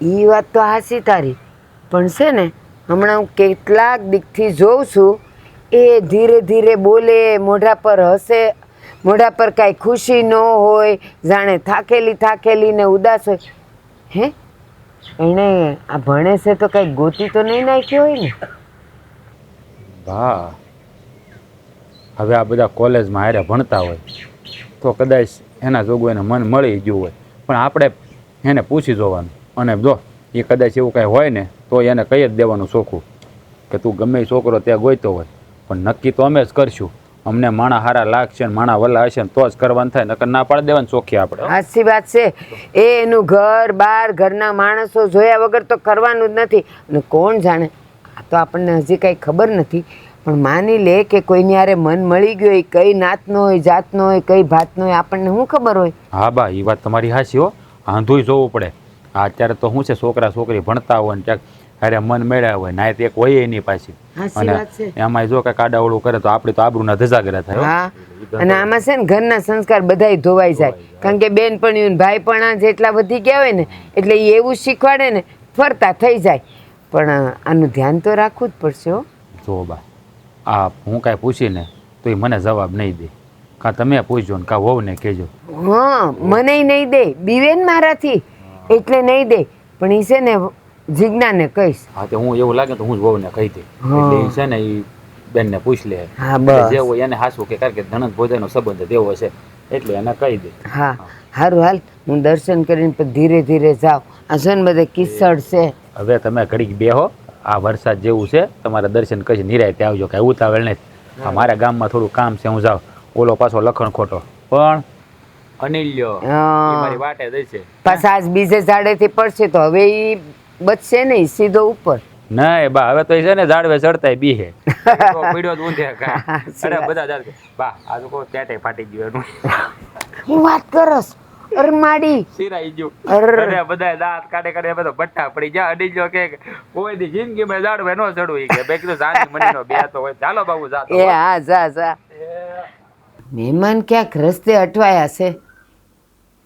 એ વાત તો હાસી તારી. પણ છે ને હમણાં હું કેટલાક દીકથી જોઉં છું એ ધીરે ધીરે બોલે, મોઢા પર હસે, મોઢા પર કાંઈ ખુશી ન હોય, જાણે થાકેલી ને ઉદાસ હોય. હે એણે આ ભણે છે તો કાંઈ ગોતી તો નહીં નાખ્યો હોય ને? હા હવે આ બધા કોલેજમાં હારે ભણતા હોય તો કદાચ એના જોગું એને મન મળી ગયું હોય. પણ આપણે એને પૂછી જોવાનું. અને જો એ કદાચ એવું કાંઈ હોય ને તો એને કહી જ દેવાનું ચોખ્ખું કે તું ગમે એ છોકરો ત્યાં ગોઈતો હોય પણ નક્કી તો અમે જ કરશું. અમને માણા હારા લાગશે ને માણા વલા હશે ને તો જ કરવાનું થાય, નકર ના પાડી દેવાનું ચોખ્ખી આપણે. સાચી વાત છે. એનું ઘર બાર ઘરના માણસો જોયા વગર તો કરવાનું જ નથી. અને કોણ જાણે આ તો આપણને હજી કાંઈ ખબર નથી, પણ માની લે કે કોઈની હારે મન મળી ગયું હોય, કઈ નાતનો હોય, જાતનો હોય, કઈ ભાતનો હોય, આપણને શું ખબર હોય? હા બા એ વાત તમારી હાચી હો. આંધુય જોવું પડે. અત્યારે તો શું છે છોકરા છોકરી ભણતા હોય ને ક્યાંક અરે મન મેળ્યા હોય ના એક હોય એની પાછી. અને એમાં જો કાંઈક આડાવડું કરે તો આપણી તો આબરૂના ધજાગરા થાય. હા અને આમાં છે ને ઘરના સંસ્કાર બધાય ધોવાઈ જાય. કારણ કે બેનપણીઓ ભાઈપણા જેટલા વધી ગયા હોય ને એટલે એ એવું શીખવાડે ને ફરતા થઈ જાય. પણ આનું ધ્યાન તો રાખવું જ પડશે હો. જો બા આ હું કાંઈ પૂછીને તો એ મને જવાબ નહીં દે. કાં તમે પૂછજો ને કાં વહુને કહેજો. હા મને નહીં દે, બીવેન મારાથી એટલે નહીં દે. પણ એ છે ને જીજ્ઞાને કહીશ. હા તો હું એવું લાગે તો હું જ વહુને કહી દે. એટલે એ છે ને એ બેનને પૂછ લે. હા, એટલે બસ. જે હોય એને હાસવું કે કારણ કે ધનંત ભોજાઈનો સંબંધ દેવો છે એટલે એને કહી દે. હા સારું હાલ, હું દર્શન કરીને પછી ધીરે ધીરે જાઉં. આ જો ને બધે કિસ્સડ છે. હવે તમે ઘડીક બેહો, આ વરસાદ જેવું છે, તમારે દર્શન કરી નિરાયતે આવજો, કાંઈ ઉતાવળ નથી. મારા ગામમાં થોડું કામ છે, હું જાઉં. ઓલો પાછો લખણ ખોટો પણ અનિલ્યો ઈ મારી વાટે જશે. પાછા આજ બીજે ઝાડેથી પડશે તો હવે ઈ બચશે નહીં, સીધો ઉપર. નહીં બા, હવે તો ઈ છે ને ઝાડવે ચડતાય બીહે. તો પીડ્યો જ ઊંધે કાંઈ. અરે બધા ઝાડ બા, આ તો કહો પેટે ફાટી ગયું એનું. હું વાત કરસ અરે માડી સિરાઈ ગયું. અરે. અરે બધા દાંત કાઢે કાઢે બધો ભટ્ટા પડી જા. અડીજો કે કોઈ દી જિંદગીમાં ઝાડવે નો ચડવું. ઈ કે બે કીધું જાની મનીનો બે તો હોય. ચાલો બાબુ જાતો. એ હા જા જા. મહેમાન ક્યાંક રસ્તે અટવાયા છે,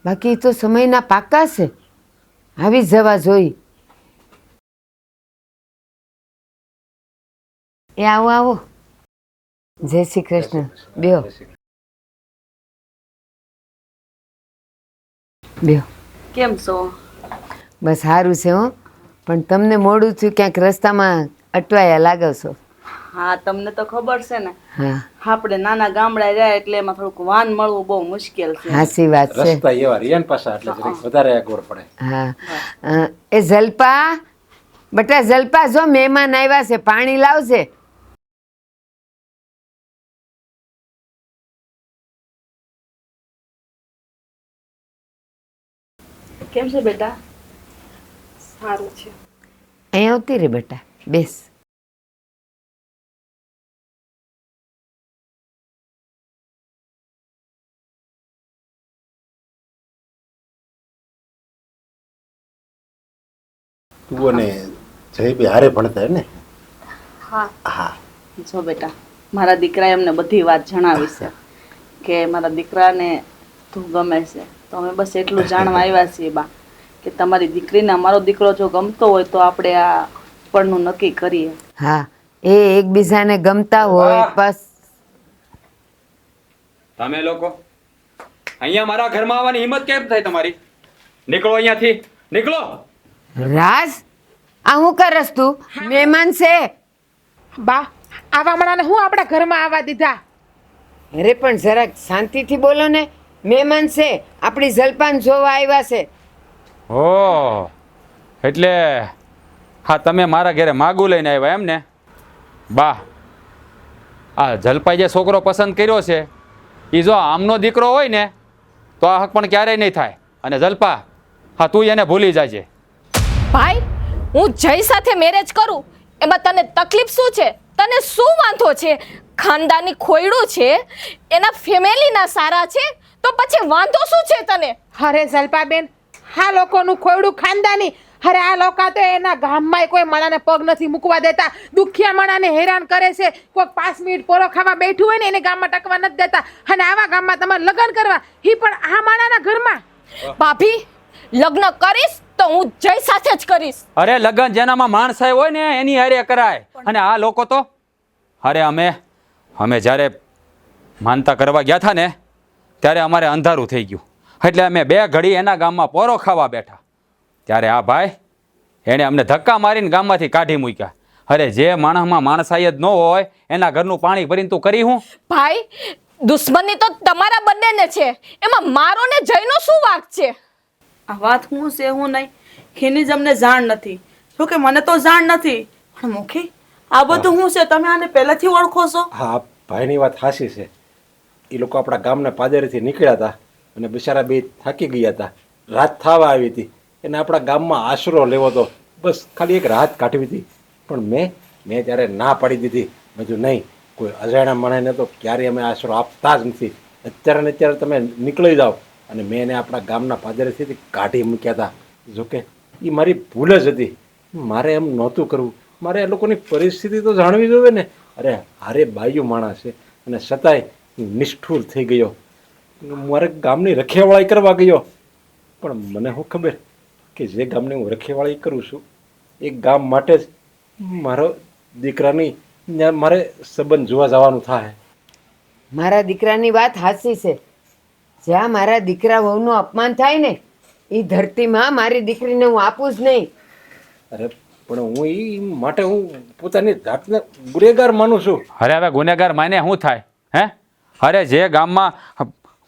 બાકી તો સમયના પાકા છે, આવી જ જવા જોઈ. એ આવો આવો. જય શ્રી કૃષ્ણ. બેહો બેહો. કેમ છો? બસ સારું છે હો, પણ તમને મોડું થયું, ક્યાંક રસ્તામાં અટવાયા લાગો છો. હા, તમને તો ખબર છે ને, હા આપણે નાના ગામડા રહ્યા એટલે એમાં થોડુંક વાન મળવું બહુ મુશ્કેલ છે. હાચી વાત છે. રસ્તા એવા રિયન પાછા એટલે જરીક વધારે અગવડ પડે. હા એ જલપા, બટા જલપા, જો મહેમાન આવ્યા છે, પાણી લાવશે. કેમ છે બેટા? સારું છે. અહીં આવતી રે બેટા, બેસ. તું અને જયભાઈ હારે ભણતા ને? હા હા. જો બેટા, મારા દીકરાએ અમને બધી વાત જણાવી છે કે મારા દીકરાને તું ગમે છે, તો અમે બસ એટલું જાણવા આવ્યા છીએ બા કે તમારી દીકરીને અમારો દીકરો જો ગમતો હોય તો આપણે આ પરનું નક્કી કરીએ. હા, એ એકબીજાને ગમતા હોય બસ. તમે લોકો અહીંયા મારા ઘરમાં આવવાની હિંમત કેમ થઈ તમારી? નીકળો અહીંયાથી, નીકળો. રાજ, આ હું કરસ તું? મહેમાન છે. બા, આવા મણાને હું આપણા ઘરમાં આવવા દીધા? અરે પણ જરાક શાંતિથી બોલો ને. મહેમાન છે, આપણી જલપાન જોવા આવ્યા છે. ઓ એટલે હા, તમે મારા ઘરે માગું લઈને આવ્યા એમ ને? બા, આ જલપાઈ જે છોકરો પસંદ કર્યો છે એ જો આમનો દીકરો હોય ને તો આ હક પણ ક્યારેય નહીં થાય. અને જલપા, હા તું એને ભૂલી જાજે. ભાઈ, હું જય સાથે મેરેજ કરું એમાં તને તકલીફ શું છે? તને શું વાંધો છે? ખાનદાની ખોયડું છે, એના ફેમિલીના સારા છે, તો પછી વાંધો શું છે તને? અરે જલપાબેન, આ લોકોનું ખોયડું ખાનદાની. અરે આ લોકો તો એના ગામમાં કોઈ માણાને પગ નથી મૂકવા દેતા, દુખિયા માણાને હેરાન કરે છે. કોઈક 5 મિનિટ પોરો ખાવા બેઠું હોય ને એને ગામમાં ટકવા નથી દેતા, અને આવા ગામમાં તમારે લગ્ન કરવા, એ પણ આ માણાના ઘરમાં. ભાભી, લગ્ન કરીશ તો હું જય સાથે જ કરીશ. અરે લગ્ન જેનામાં માણસાઈ હોય ને એની હારે કરાય. અને આ લોકો તો અરે અમે જ્યારે માનતા કરવા ગયા હતા ને ત્યારે અમારે અંધારું થઈ ગયું, એટલે અમે 2 ઘડી એના ગામમાં પોરો ખાવા બેઠા. ત્યારે આ ભાઈ એણે અમને ધક્કા મારીને ગામમાંથી કાઢી મૂક્યા. અરે જે માણસમાં માણસાઈ જ ન હોય એના ઘરનું પાણી ભરીને તું કરી હું? ભાઈ, દુશ્મની તો તમારા બંનેને છે, એમાં મારો ને જયનો શું વાંક છે? આ વાત હું છે હું નહીં એની જ અમને જાણ નથી. જો કે મને તો જાણ નથી, પણ મુખી આ બધું હું છે તમે આને પહેલેથી ઓળખો છો? હા, ભાઈની વાત સાચી છે. એ લોકો આપણા ગામના પાદરેથી નીકળ્યા હતા અને બિચારા બે થાકી ગયા હતા. રાત થવા આવી હતી, એને આપણા ગામમાં આશરો લેવો હતો, બસ ખાલી એક રાત કાઢવી હતી. પણ મેં ત્યારે ના પાડી દીધી. બધું નહીં, કોઈ અજાણ્યા માણસને તો ક્યારેય અમે આશરો આપતા જ નથી. અત્યારે ને અત્યારે તમે નીકળી જાઓ. અને મેં એને આપણા ગામના પાદરેથી કાઢી મૂક્યા હતા. જોકે એ મારી ભૂલ જ હતી. મારે એમ નહોતું કરવું. મારે એ લોકોની પરિસ્થિતિ તો જાણવી જોઈએ ને. અરે હારે બાયું માણસ છે અને છતાંય નિષ્ઠુર થઈ ગયો. મારે ગામની રખેવાળી કરવા ગયો, પણ મને શું ખબર કે જે ગામની હું રખેવાળી કરું છું એ ગામ માટે જ મારો દીકરાની મારે સંબંધ જોવા જવાનું થાય. મારા દીકરાની વાત સાચી છે. જ્યાં મારા દીકરા વહુનું અપમાન થાય ને એ ધરતીમાં મારી દીકરીને હું આપું જ નહીં. અરે પણ હું એ માટે હું પોતાની જાતને ગુનેગાર માનું છું. અરે હવે ગુનેગાર માને શું થાય? હે, અરે જે ગામમાં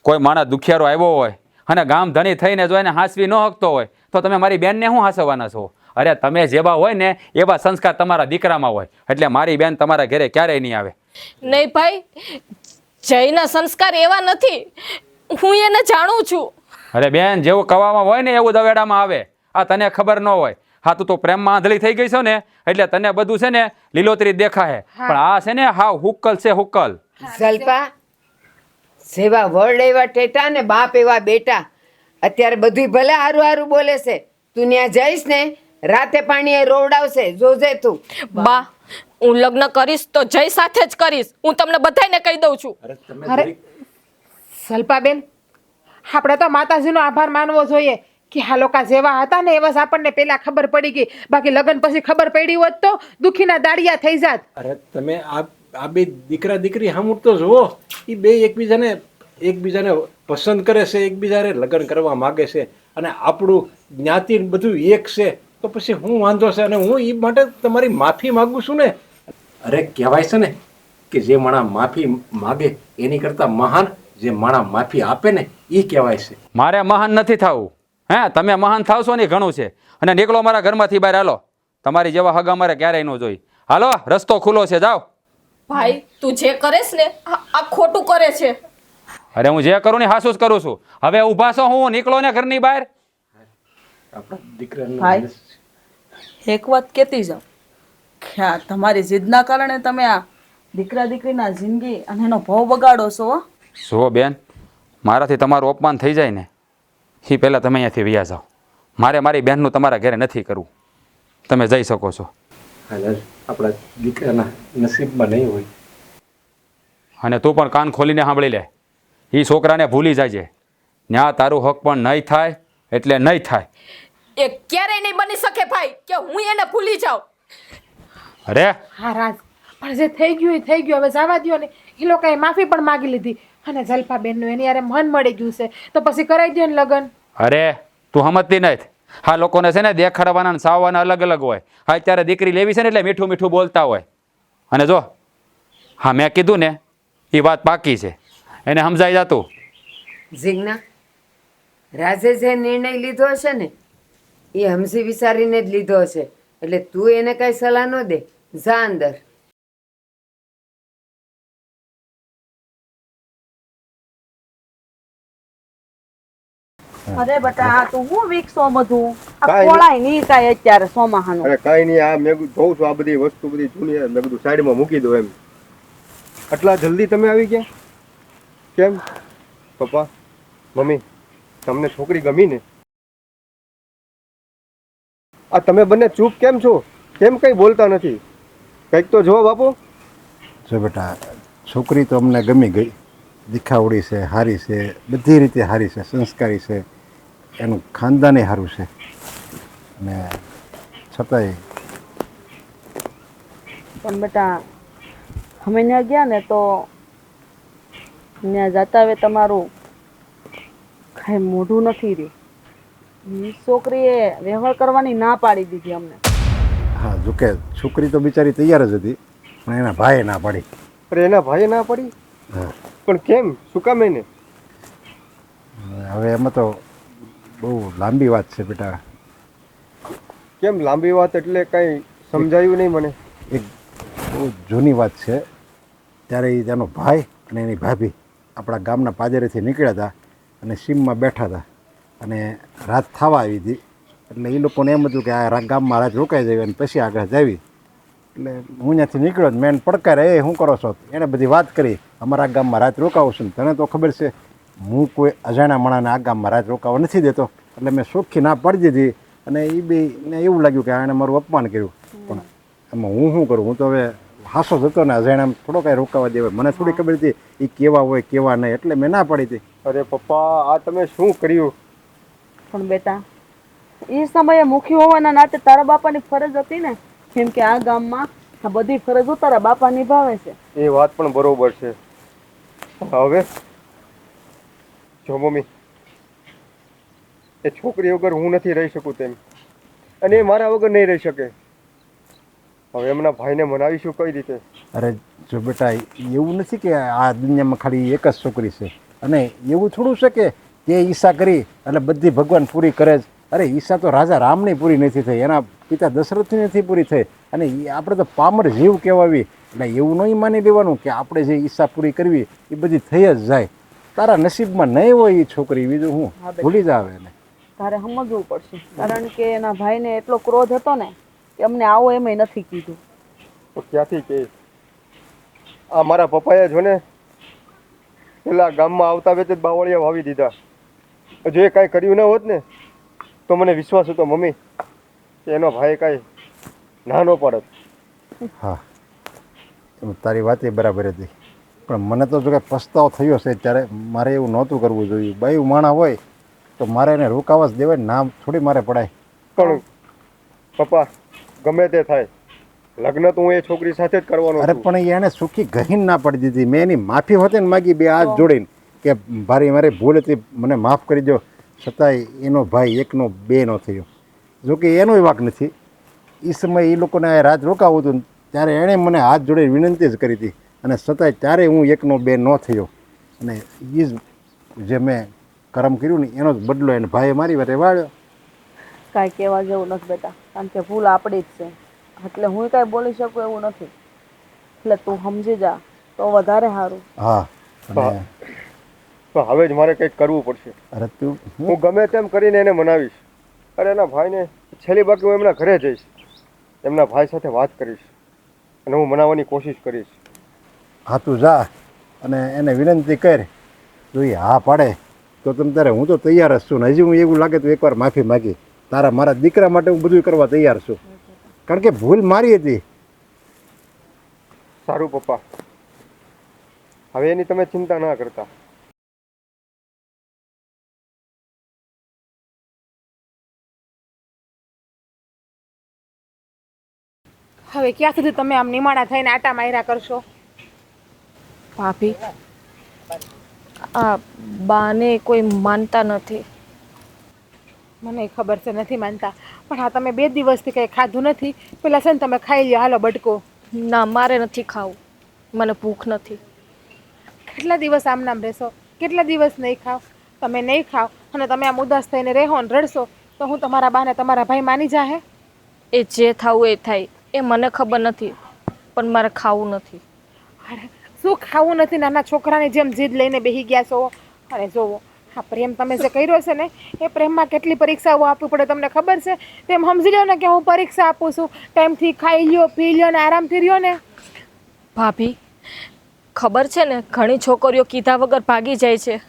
કોઈ માણસ દુખિયારો આવ્યો હોય અને ગામ ધણી થઈને જો એને હાંસવી ન શકતો હોય તો તમે મારી બેનને શું હાંસવાના છો? અરે તમે જેવા હોય ને એવા સંસ્કાર તમારા દીકરામાં હોય, એટલે મારી બેન તમારા ઘરે ક્યારેય નહીં આવે. નહીં ભાઈ, જયના સંસ્કાર એવા નથી, હું એને જાણું છું. અરે બેન, જેવું કવામાં હોય ને એવું દવેડામાં આવે. આ તને ખબર ન હોય. હા, તું તો પ્રેમમાં આંધળી થઈ ગઈ છો ને એટલે તને બધું છે ને લીલોતરી દેખાય, પણ આ છે ને હા હુક્કલ છે હુક્કલ. સલ્પા, સેવા વડ એવા ટેટા ને બાપ એવા બેટા. અત્યારે બધું ભલે હારું હારું બોલે છે, તું ત્યાં જઈશ ને રાતે પાણી રોવડાવશે, જોજે તું. બા, હું લગ્ન કરીશ તો જય સાથે જ કરીશ. હું તમને બધાને કહી દઉં છું. અરે સલ્પાબેન, આપણે તો માતાજીનો આભાર માનવો જોઈએ કે આ લોકો જેવા હતા ને એવા આપણને પેલા ખબર પડી ગઈ. બાકી લગ્ન પછી ખબર પડી હોત તો દુખીના દાડિયા થઈ જાત. અરે તમે આ બે દીકરા દીકરી સામું તો જુઓ, એ બે એકબીજાને પસંદ કરે છે, એકબીજાને લગ્ન કરવા માગે છે, અને આપણું જ્ઞાતિ બધું એક છે, તો પછી હું વાંધો છે? અને હું એ માટે તમારી માફી માગું છું ને. અરે કહેવાય છે ને કે જે માણસ માફી માગે એની કરતાં મહાન જે માણસ માફી આપે ને એ કહેવાય છે. મારે મહાન નથી થવું. હે, તમે મહાન થાવશો ને ઘણું છે. અને નીકળો મારા ઘરમાંથી બહાર. હાલો, તમારી જેવા હગા મારે ક્યારેય ન જોઈ. હાલો, રસ્તો ખુલ્લો છે, જાઓ. ભાઈ, તું જે કરેશ ને આ ખોટું કરે છે. અરે હું જે કરું ને હાસું જ કરું છું. હવે ઊભા છો, હું નીકળો ને ઘરની બહાર. આપણા દીકરાને ભાઈ, એક વાત કહેતી જાઉં કે આ તમારી જીદના કારણે તમે આ દીકરા દીકરીના જિંદગી અને એનો ભાવ બગાડો છો હો. જુઓ બેન, મારાથી તમારું અપમાન થઈ જાય ને એ પહેલાં તમે અહીંયાથી વયા જાઓ. મારે મારી બહેનનું તમારા ઘરે નથી કરવું. તમે જઈ શકો છો. આપણા દીકરાના નસીબમાં નહીં હોય. અને તું પણ કાન ખોલીને સાંભળી લે, એ છોકરાને ભૂલી જાજે. ન્યા તારું હક પણ નહીં થાય એટલે નહીં થાય. એ ક્યારેય નહીં બની શકે ભાઈ કે હું એને ભૂલી જાઉં. અરે હા રાજ, પણ જે થઈ ગયું એ થઈ ગયું, હવે જવા દ્યો ને. એ લોકોએ માફી પણ માગી લીધી અને જલ્પાબેનનું એની યારે મન મળી ગયું છે તો પછી કરાવી દો ને લગ્ન. અરે તું સમજતી નથી. હા, લોકોને છે ને દેખાડવાના ને સાવવાના અલગ અલગ હોય. હા, અત્યારે દીકરી લેવી છે ને એટલે મીઠું મીઠું બોલતા હોય. અને જો હા, મેં કીધું ને એ વાત પાકી છે, એને સમજાઈ જતું. જીજ્ઞા, રાજે જે નિર્ણય લીધો હશે ને એ હમસી વિચારીને જ લીધો હશે, એટલે તું એને કઈ સલાહ ન દે. જા અંદર. અરે બટા, આ તું હું વિકસો બધું આ કાંઈ ખોળાય નહીં કાંઈ અત્યારે સોમાહાનું. અરે કાંઈ નહીં, આ મેં જોઉં છું આ બધી વસ્તુ બધી જૂની છે, મેં કીધું સાઈડમાં મૂકી દો એમ. આટલા જલ્દી તમે આવી ગયા કેમ? પપ્પા, મમ્મી, તમને છોકરી ગમી ને? આ તમે બંને ચૂપ કેમ છો? કેમ કંઈ બોલતા નથી? કંઈક તો જવાબ આપો. જો બેટા, છોકરી તો અમને ગમી ગઈ. દીખાવડી છે, સારી છે, બધી રીતે સારી છે, સંસ્કારી છે, એનું ખાનદાને સારું છે. અને છતાંય પણ બેટા, અમે ત્યાં ગયા ને તો ત્યાં જતા હવે તમારું કાંઈ મોઢું નથી રહ્યું. એ છોકરીએ વ્યવહાર કરવાની ના પાડી દીધી અમને. હા, જોકે છોકરી તો બિચારી તૈયાર જ હતી પણ એના ભાઈએ ના પાડી. અરે એના ભાઈએ ના પડી? હા, પણ કેમ? શું કામ એને? હવે એમાં તો બહુ લાંબી વાત છે બેટા. કેમ લાંબી વાત? એટલે કાંઈ સમજાયું નહીં મને. એક બહુ જૂની વાત છે. ત્યારે એ તેનો ભાઈ અને એની ભાભી આપણા ગામના પાદરેથી નીકળ્યા હતા અને સીમમાં બેઠા હતા અને રાત થવા આવી હતી. એટલે એ લોકોને એમ હતું કે આ ગામમાં રાત રોકાઈ જાય અને પછી આગળ જાવી. એટલે હું ત્યાંથી નીકળ્યો મેન પડકારે, એ શું કરો છો? એણે બધી વાત કરી, અમારા ગામમાં રાત રોકાવું છું. તને તો ખબર છે હું કોઈ અજાણ્યા માણસને આ ગામમાં રાત રોકાવા નથી દેતો. એટલે મેં ચોખ્ખી ના પાડી દીધી અને એ બેને એવું લાગ્યું કે આણે મારું અપમાન કર્યું. પણ એમાં હું શું કરું? હું તો હવે હાસો જતો ને અજાણ્યામાં થોડો કાંઈ રોકાવા દેવાય. મને થોડી ખબર હતી એ કેવા હોય કેવા નહીં, એટલે મેં ના પાડી હતી. અરે પપ્પા, આ તમે શું કર્યું? પણ બેટા, એ સમયે મુખી હોવાના નાતે તારા બાપાની ફરજ હતી ને, કેમ કે આ ગામમાં આ બધી ફરજો તારા બાપા નિભાવે છે. એ વાત પણ બરોબર છે. હવે જો મમ્મી, એ છોકરી વગર હું નથી રહી શકું તેમ, અને એ મારા વગર નહીં રહી શકે. હવે એમના ભાઈને મનાવીશું કઈ રીતે? અરે જો બેટા, એવું નથી કે આ દુનિયામાં ખાલી એક જ છોકરી છે, અને એવું થોડું છે કે તે ઈચ્છા કરી એટલે બધી ભગવાન પૂરી કરે જ. અરે ઈચ્છા તો રાજા રામની પૂરી નથી થઈ, એના પિતા દશરથની નથી પૂરી થઈ, અને આપણે તો પામર જીવ કહેવાવી. એટલે એવું નહીં માની લેવાનું કે આપણે જે ઈચ્છા પૂરી કરવી એ બધી થઈ જ જાય. તારા નસીબમાં નહીં હોય એ છોકરી, બીજું હું ભૂલી જ આવે એને. તારે સમજવું પડશે, કારણ કે એના ભાઈને એટલો ક્રોધ હતો ને કે અમને આવો એમય નથી કીધું. તો ક્યાંથી કે આ મારા પપ્પાએ જો ને પેલા ગામમાં આવતા વેત જ બાવળિયા વાવી દીધા. જો એ કાંઈ કર્યું ન હોત ને તો મને વિશ્વાસ હતો મમ્મી કે એનો ભાઈ કાંઈ ના ન પડત. હા, તારી વાત એ બરાબર હતી, પણ મને તો જો કે પસ્તાવો થયો છે ત્યારે મારે એવું નહોતું કરવું જોઈએ. બાયું માણા હોય તો મારે એને રોકાવા જ દેવાય, નામ થોડી મારે પડાય. પણ પપ્પા ગમે તે થાય, લગ્ન તો હું એ છોકરી સાથે જ કરવાનો અરે છું. પણ એને સુખી ગહીન ના પડી દીધી. મેં એની માફી હોતે ને માગી, બે હાથ જોડીને કે ભારી મારી ભૂલ હતી, મને માફ કરી દો. છતાંય એનો ભાઈ એકનો બે નો થયો. જોકે એનોય વાંક નથી. એ સમયે એ લોકોને આ રાત રોકાવું હતું ત્યારે એણે મને હાથ જોડે વિનંતી જ કરી હતી, અને છતાંય ત્યારે હું એકનો બે ન થયો. અને એ જ જે મેં કર્મ કર્યું ને એનો જ બદલો એને ભાઈએ મારી વાતે વાળ્યો. કાંઈ કહેવા જેવું નથી બેટા, કારણ કે ભૂલ આપણી જ છે, એટલે હું કાંઈ બોલી શકું એવું નથી. એટલે તું સમજી જા તો વધારે સારું. હા, અને તો હવે જ મારે કંઈક કરવું પડશે. અરે તું હું ગમે તેમ કરીને એને મનાવીશ. અરે એના ભાઈને છેલ્લી બાકી હું એમના ઘરે જઈશ, એમના ભાઈ સાથે વાત કરીશ અને હું મનાવવાની કોશિશ કરીશ. હા તું જા અને એને વિનંતી કર. જો એ હા પાડે તો તમ તારે હું તો તૈયાર જ છું. ને હજી હું એવું લાગે તો એકવાર માફી માગી. તારા મારા દીકરા માટે હું બધું કરવા તૈયાર છું, કારણ કે ભૂલ મારી હતી. સારું પપ્પા, હવે એની તમે ચિંતા ના કરતા. હવે ક્યાં સુધી તમે આમ નિમાણા થઈને આટા માર્યા કરશો? ભાભી, આ બાને કોઈ માનતા નથી. મને ખબર છે નથી માનતા, પણ હા તમે 2 દિવસથી કંઈ ખાધું નથી. પેલા છે ને તમે ખાઈ લ્યો, હાલો બટકો. ના, મારે નથી ખાવું, મને ભૂખ નથી. કેટલા દિવસ આમ નામ રહેશો? કેટલા દિવસ નહીં ખાવ? તમે નહીં ખાવ અને તમે આમ ઉદાસ થઈને રહેો ને રડશો તો હું તમારા બાને તમારા ભાઈ માની જાહે? એ જે થવું એ થાય, એ મને ખબર નથી, પણ મારે ખાવું નથી. અરે શું ખાવું નથી? નાના છોકરાની જેમ જીદ લઈને બેસી ગયા છો. અરે જોવો, હા પ્રેમ તમે જે કર્યો છે ને એ પ્રેમમાં કેટલી પરીક્ષાઓ આપવી પડે તમને ખબર છે? તેમ સમજી લો ને કે હું પરીક્ષા આપું છું. ટાઈમથી ખાઈ લ્યો, પી લ્યો ને આરામથી રહ્યો ને. ભાભી, ખબર છે ને ઘણી છોકરીઓ કીધા વગર ભાગી જાય છે.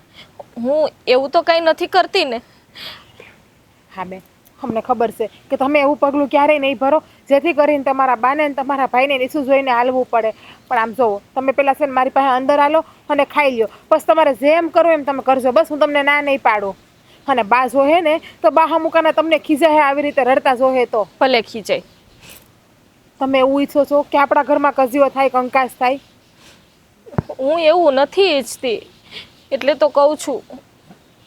હું એવું તો કંઈ નથી કરતી ને. હા બેન, અમને ખબર છે કે તમે એવું પગલું ક્યારેય નહીં ભરો જેથી કરીને તમારા બાને અને તમારા ભાઈને નીચું જોઈને હાલવું પડે. પણ આમ જોવો, તમે પેલા છે ને મારી પાસે અંદર હાલો અને ખાઈ લ્યો, બસ તમારે જેમ કરવું એમ તમે કરજો, બસ હું તમને ના નહીં પાડું. અને બા જોહે ને તો બા હમુકાના તમને ખીજાય આવી રીતે રડતા જોહે તો. ભલે ખીજાય. તમે એવું ઈચ્છો છો કે આપણા ઘરમાં કજીઓ થાય, કંકાસ થાય? હું એવું નથી ઈચ્છતી, એટલે તો કહું છું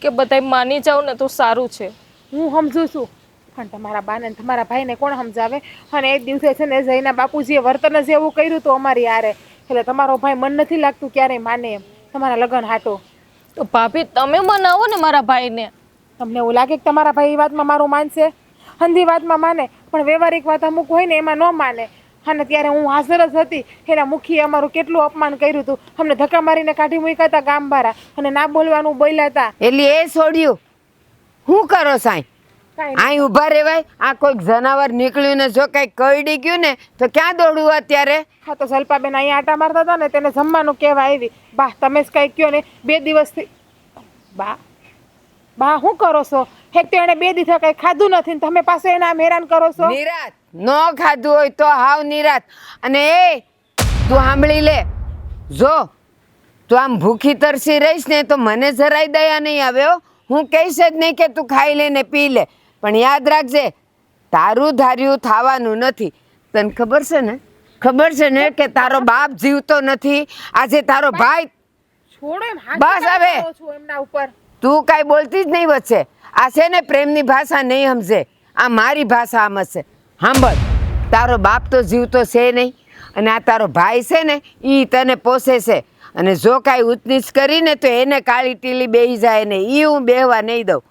કે બધાય માની જાવ ને તો સારું છે. હું સમજુ છું, પણ તમારા બાને ને તમારા ભાઈને કોણ સમજાવે? અને એક દિવસે છે ને જઈના બાપુજીએ વર્તન જ એવું કર્યું હતું અમારી યારે, એટલે તમારો ભાઈ મન નથી લાગતું ક્યારેય માને એમ તમારા લગ્ન હાટો. તો ભાભી તમે મનાવો ને મારા ભાઈને. તમને એવું લાગે કે તમારા ભાઈ એ વાતમાં મારું માનશે? હંધી વાતમાં માને, પણ વ્યવહારિક વાત અમુક હોય ને એમાં ન માને. અને ત્યારે હું હાજર જ હતી, એના મુખીએ અમારું કેટલું અપમાન કર્યું હતું. અમને ધક્કા મારીને કાઢી મૂક્યા હતા ગામ બારા, અને ના બોલવાનું બોલ્યા હતા. એટલે એ છોડ્યું શું કરો સાંઈ? અહીં ઊભા રહેવાય? આ કોઈક જનાવર નીકળ્યું ને જો કંઈક કરડી ગયું ને તો ક્યાં દોડવું અત્યારે? હા તો જલપાબેન અહીંયા આટા મારતા હતા ને તેને જમવાનું કહેવા આવી. બા તમે જ કંઈક કહો ને, 2 દિવસથી. બા શું કરો છો? એક તો એને 2 દિવસ કંઈ ખાધું નથી ને તમે પાસે એને આમ હેરાન કરો છો. નિરાત ન ખાધું હોય તો હાવ નિરાત. અને એ તું સાંભળી લે, જો તું આમ ભૂખી તરસી રહીશ ને તો મને જરાય દયા નહીં આવે હો. હું કહીશ જ નહીં કે તું ખાઈ લે ને પી લે, પણ યાદ રાખજે તારું ધાર્યું થવાનું નથી. તને ખબર છે ને? ખબર છે ને કે તારો બાપ જીવતો નથી, આજે તારો ભાઈ. છોડો એમ, બસ હવે. એમના ઉપર તું કાંઈ બોલતી જ નહીં વચ્ચે. આ છે ને પ્રેમની ભાષા નહીં સમજે, આ મારી ભાષા સમજશે. સાંભળ, તારો બાપ તો જીવતો છે નહીં, અને આ તારો ભાઈ છે ને એ તને પોસે છે, અને જો કાંઈ ઊંચનીચ કરીને તો એને કાળી ટીલી બેહી જાય ને એ હું બેહવા નહીં દઉં.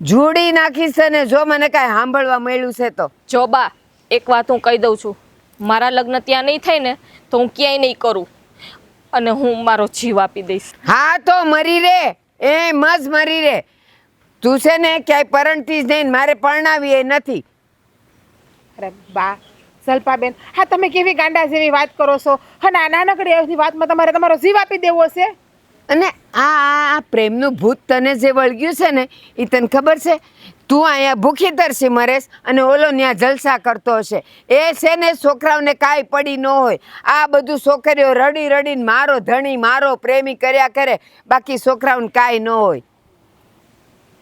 જોડી નાખીશ ને જો મને કાંઈ સાંભળવા મળ્યું છે તો. જો બા, એક વાત હું કહી દઉં છું, મારા લગ્ન ત્યાં નહીં થાય ને તો હું ક્યાંય નહીં કરું, અને હું મારો જીવ આપી દઈશ. હા તો મરી રે, એમ જ મરી રે. તું છે ને ક્યાંય પરણતી જ નહીં, મારે પરણાવી એ નથી. અરે બા સલ્પાબેન, હા તમે કેવી ગાંડા જેવી વાત કરો છો? અને આ નાનકડી એવી વાતમાં તમારે તમારો જીવ આપી દેવો છે? અને આ પ્રેમનું ભૂત તને જે વળગ્યું છે ને એ તને ખબર છે? તું અહીંયા ભૂખી તરસી મરેશ અને ઓલો ત્યાં જલસા કરતો હશે. એ છે ને છોકરાઓને કાંઈ પડી ન હોય. આ બધું છોકરીઓ રડી રડીને મારો ધણી મારો પ્રેમી કર્યા કરે, બાકી છોકરાઓને કાંઈ ન હોય.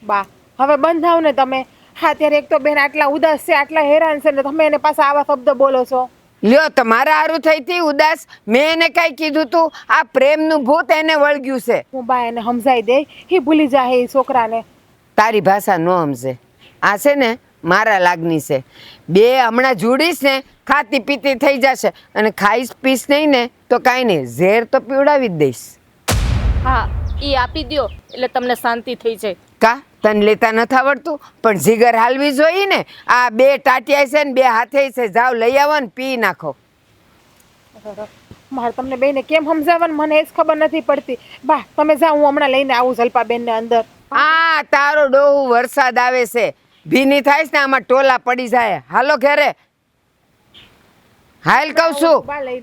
બા હવે બંધાવ ને તમે. હા ત્યારે એક તો બેન આટલા ઉદાસ છે, આટલા હેરાન છે ને તમે એને પાછા આવા શબ્દ બોલો છો. લ્યો તમારા હારું થઈ હતી ઉદાસ? મેં એને કાંઈ કીધું તું? આ પ્રેમનું ભૂત એને વળગ્યું છે. હું બા એને સમજાઈ દે, એ ભૂલી જાય એ છોકરાને. તારી ભાષા ન સમજે. આ છે ને મારા લાગણી છે. બે હમણાં જોડીશ ને ખાતી પીતી થઈ જશે, અને ખાઈશ પીશ નહીં ને તો કાંઈ નહીં, ઝેર તો પીવડાવી જ દઈશ. હા, એ આપી દ્યો એટલે તમને શાંતિ થઈ જાય. કા તને લેતા નથી આવડતું? પણ જીગર હાલવી જોઈએ ને. આ બે ટાટિયા છે ને બે હાથે છે, જાઓ લઈ આવો ને પી નાખો. મારે તમને બેને કેમ સમજાવવાનું મને એ જ ખબર નથી પડતી. બા તમે જાઓ, હું હમણાં લઈને આવું જલ્પાબેનને અંદર. આ તારો ડોહું વરસાદ આવે છે, ભીની થાય ને આમાં ટોલા પડી જાય. હાલો ઘરે હાલ કહું છું,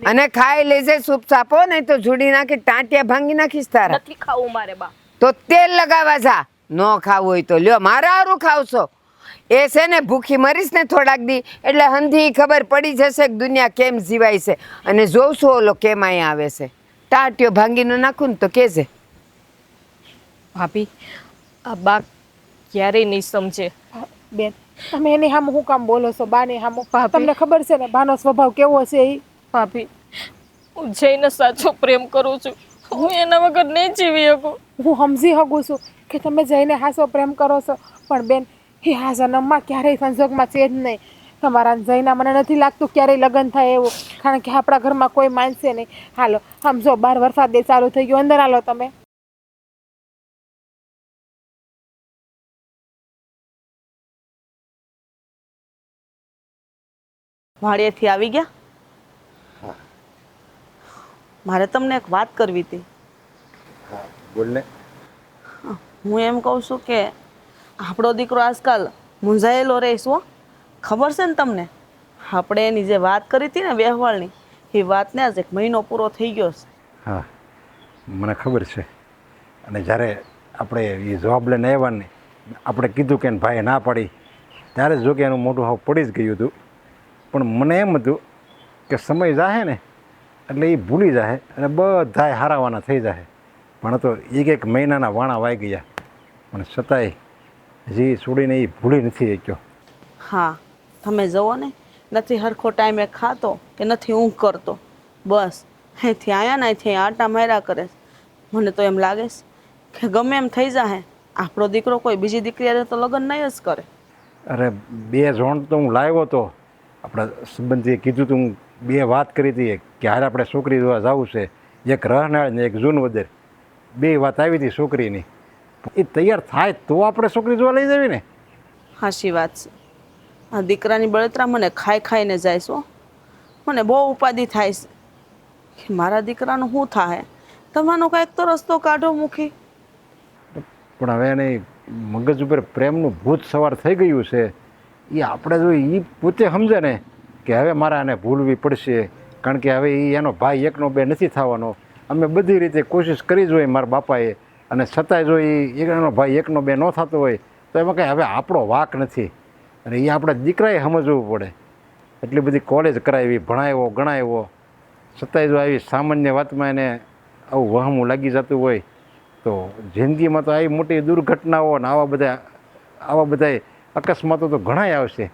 અને ખાઈ લેજે સૂપ સાપો, નહીં તો જુડી નાખી ટાંટિયા ભાંગી નાખીશ તારા. નથી ખાવું મારે બા. તો તેલ લગાવવા જા. ન ખાવું હોય તો લ્યો, મારા હારું ખાવશો. એ છે ને ભૂખી મરીશ ને થોડાક દી એટલે હંધી ખબર પડી જશે કે દુનિયા કેમ જીવાય છે, અને જોઉં છું ઓલો કેમ અહીંયા આવે છે. ટાંટિયો ભાંગીને નાખું ને તો કેજે. ભાભી, આ બા ક્યારેય નહીં સમજે. બેન તમે એની સામે હું કામ બોલો છો? બાની સામે તમને ખબર છે ને બાનો સ્વભાવ કેવો છે એ? ભાભી, હું જઈને સાચો પ્રેમ કરું છું, હું એના વગર નહીં જીવી શકું. હું સમજી શકું છું કે તમે જઈને હાસો પ્રેમ કરો છો, પણ બેન એ આ જન્મમાં ક્યારેય સંજોગમાં છે જ નહીં. તમારા જઈના મને નથી લાગતું ક્યારેય લગ્ન થાય એવું, કારણ કે આપણા ઘરમાં કોઈ માનશે નહીં. હાલો સમજો, બાર વરસાદ ચાલુ થઈ ગયો, અંદર હાલો તમે. વાડિયેથી આવી ગયા? મારે તમને એક વાત કરવી હતી. બોલ ને. હું એમ કહું છું કે આપણો દીકરો આજકાલ મૂંઝાયેલો રહીશ હો. ખબર છે ને તમને? આપણે એની જે વાત કરી હતી ને વ્યવહારની, એ વાતને આજ 1 મહિનો પૂરો થઈ ગયો છે. હા મને ખબર છે. અને જ્યારે આપણે એ જવાબ લઈને આવ્યા ને, આપણે કીધું કે ભાઈ ના પાડી, ત્યારે જો કે એનું મોઢું હાવ પડી જ ગયું હતું. પણ મને એમ હતું કે સમય જાહે ને એટલે એ ભૂલી જાય અને બધાય હારાવાના થઈ જાય. પણ તો 1 મહિનાના વાણા વાઈ ગયા, પણ છતાંય હજી છોડીને એ ભૂલી નથી શક્યો. હા તમે જુઓ ને, નથી હરખો ટાઈમે ખાતો કે નથી ઊંઘ કરતો, બસ અહીંથી આવ્યા ને અહીંથી આટા માર્યા કરે. મને તો એમ લાગે છે કે ગમે એમ થઈ જાય આપણો દીકરો કોઈ બીજી દીકરી હારે તો લગ્ન નહીં જ કરે. અરે 2 જોણ તો હું લાવ્યો હતો, આપણા સંબંધીએ કીધું તું, હું 2 વાત કરી હતી કે હારે આપણે છોકરી જોવા જવું છે, એક રહનાળ ને એક જૂનવદર. 2 વાત આવી હતી છોકરીની. એ તૈયાર થાય તો આપણે છોકરી જોવા લઈ જવી ને. હાચી વાત છે. આ દીકરાની બળતરા મને ખાઈ ખાઈને જાય છે. મને બહુ ઉપાધિ થાય છે કે મારા દીકરાનું શું થાય. તમારો કાંઈક તો રસ્તો કાઢો મૂકી. પણ હવે એને મગજ ઉપર પ્રેમનું ભૂત સવાર થઈ ગયું છે. એ આપણે જો એ પોતે સમજે ને કે હવે મારે આને ભૂલવી પડશે, કારણ કે હવે એ એનો ભાઈ 1નો 2 નથી થવાનો. અમે બધી રીતે કોશિશ કરી જોઈએ મારા બાપાએ, અને છતાંય જો એ એનો ભાઈ 1નો 2 ન થતો હોય તો એમાં કંઈ હવે આપણો વાંક નથી. અને એ આપણા દીકરાએ સમજવું પડે. એટલી બધી કોલેજ કરાવી, ભણાવ્યો ગણાવ્યો, છતાંય જો આવી સામાન્ય વાતમાં એને આવું વહમું લાગી જતું હોય તો જિંદગીમાં તો આવી મોટી દુર્ઘટનાઓ ને આવા બધા અકસ્માતો તો ઘણાય આવશે.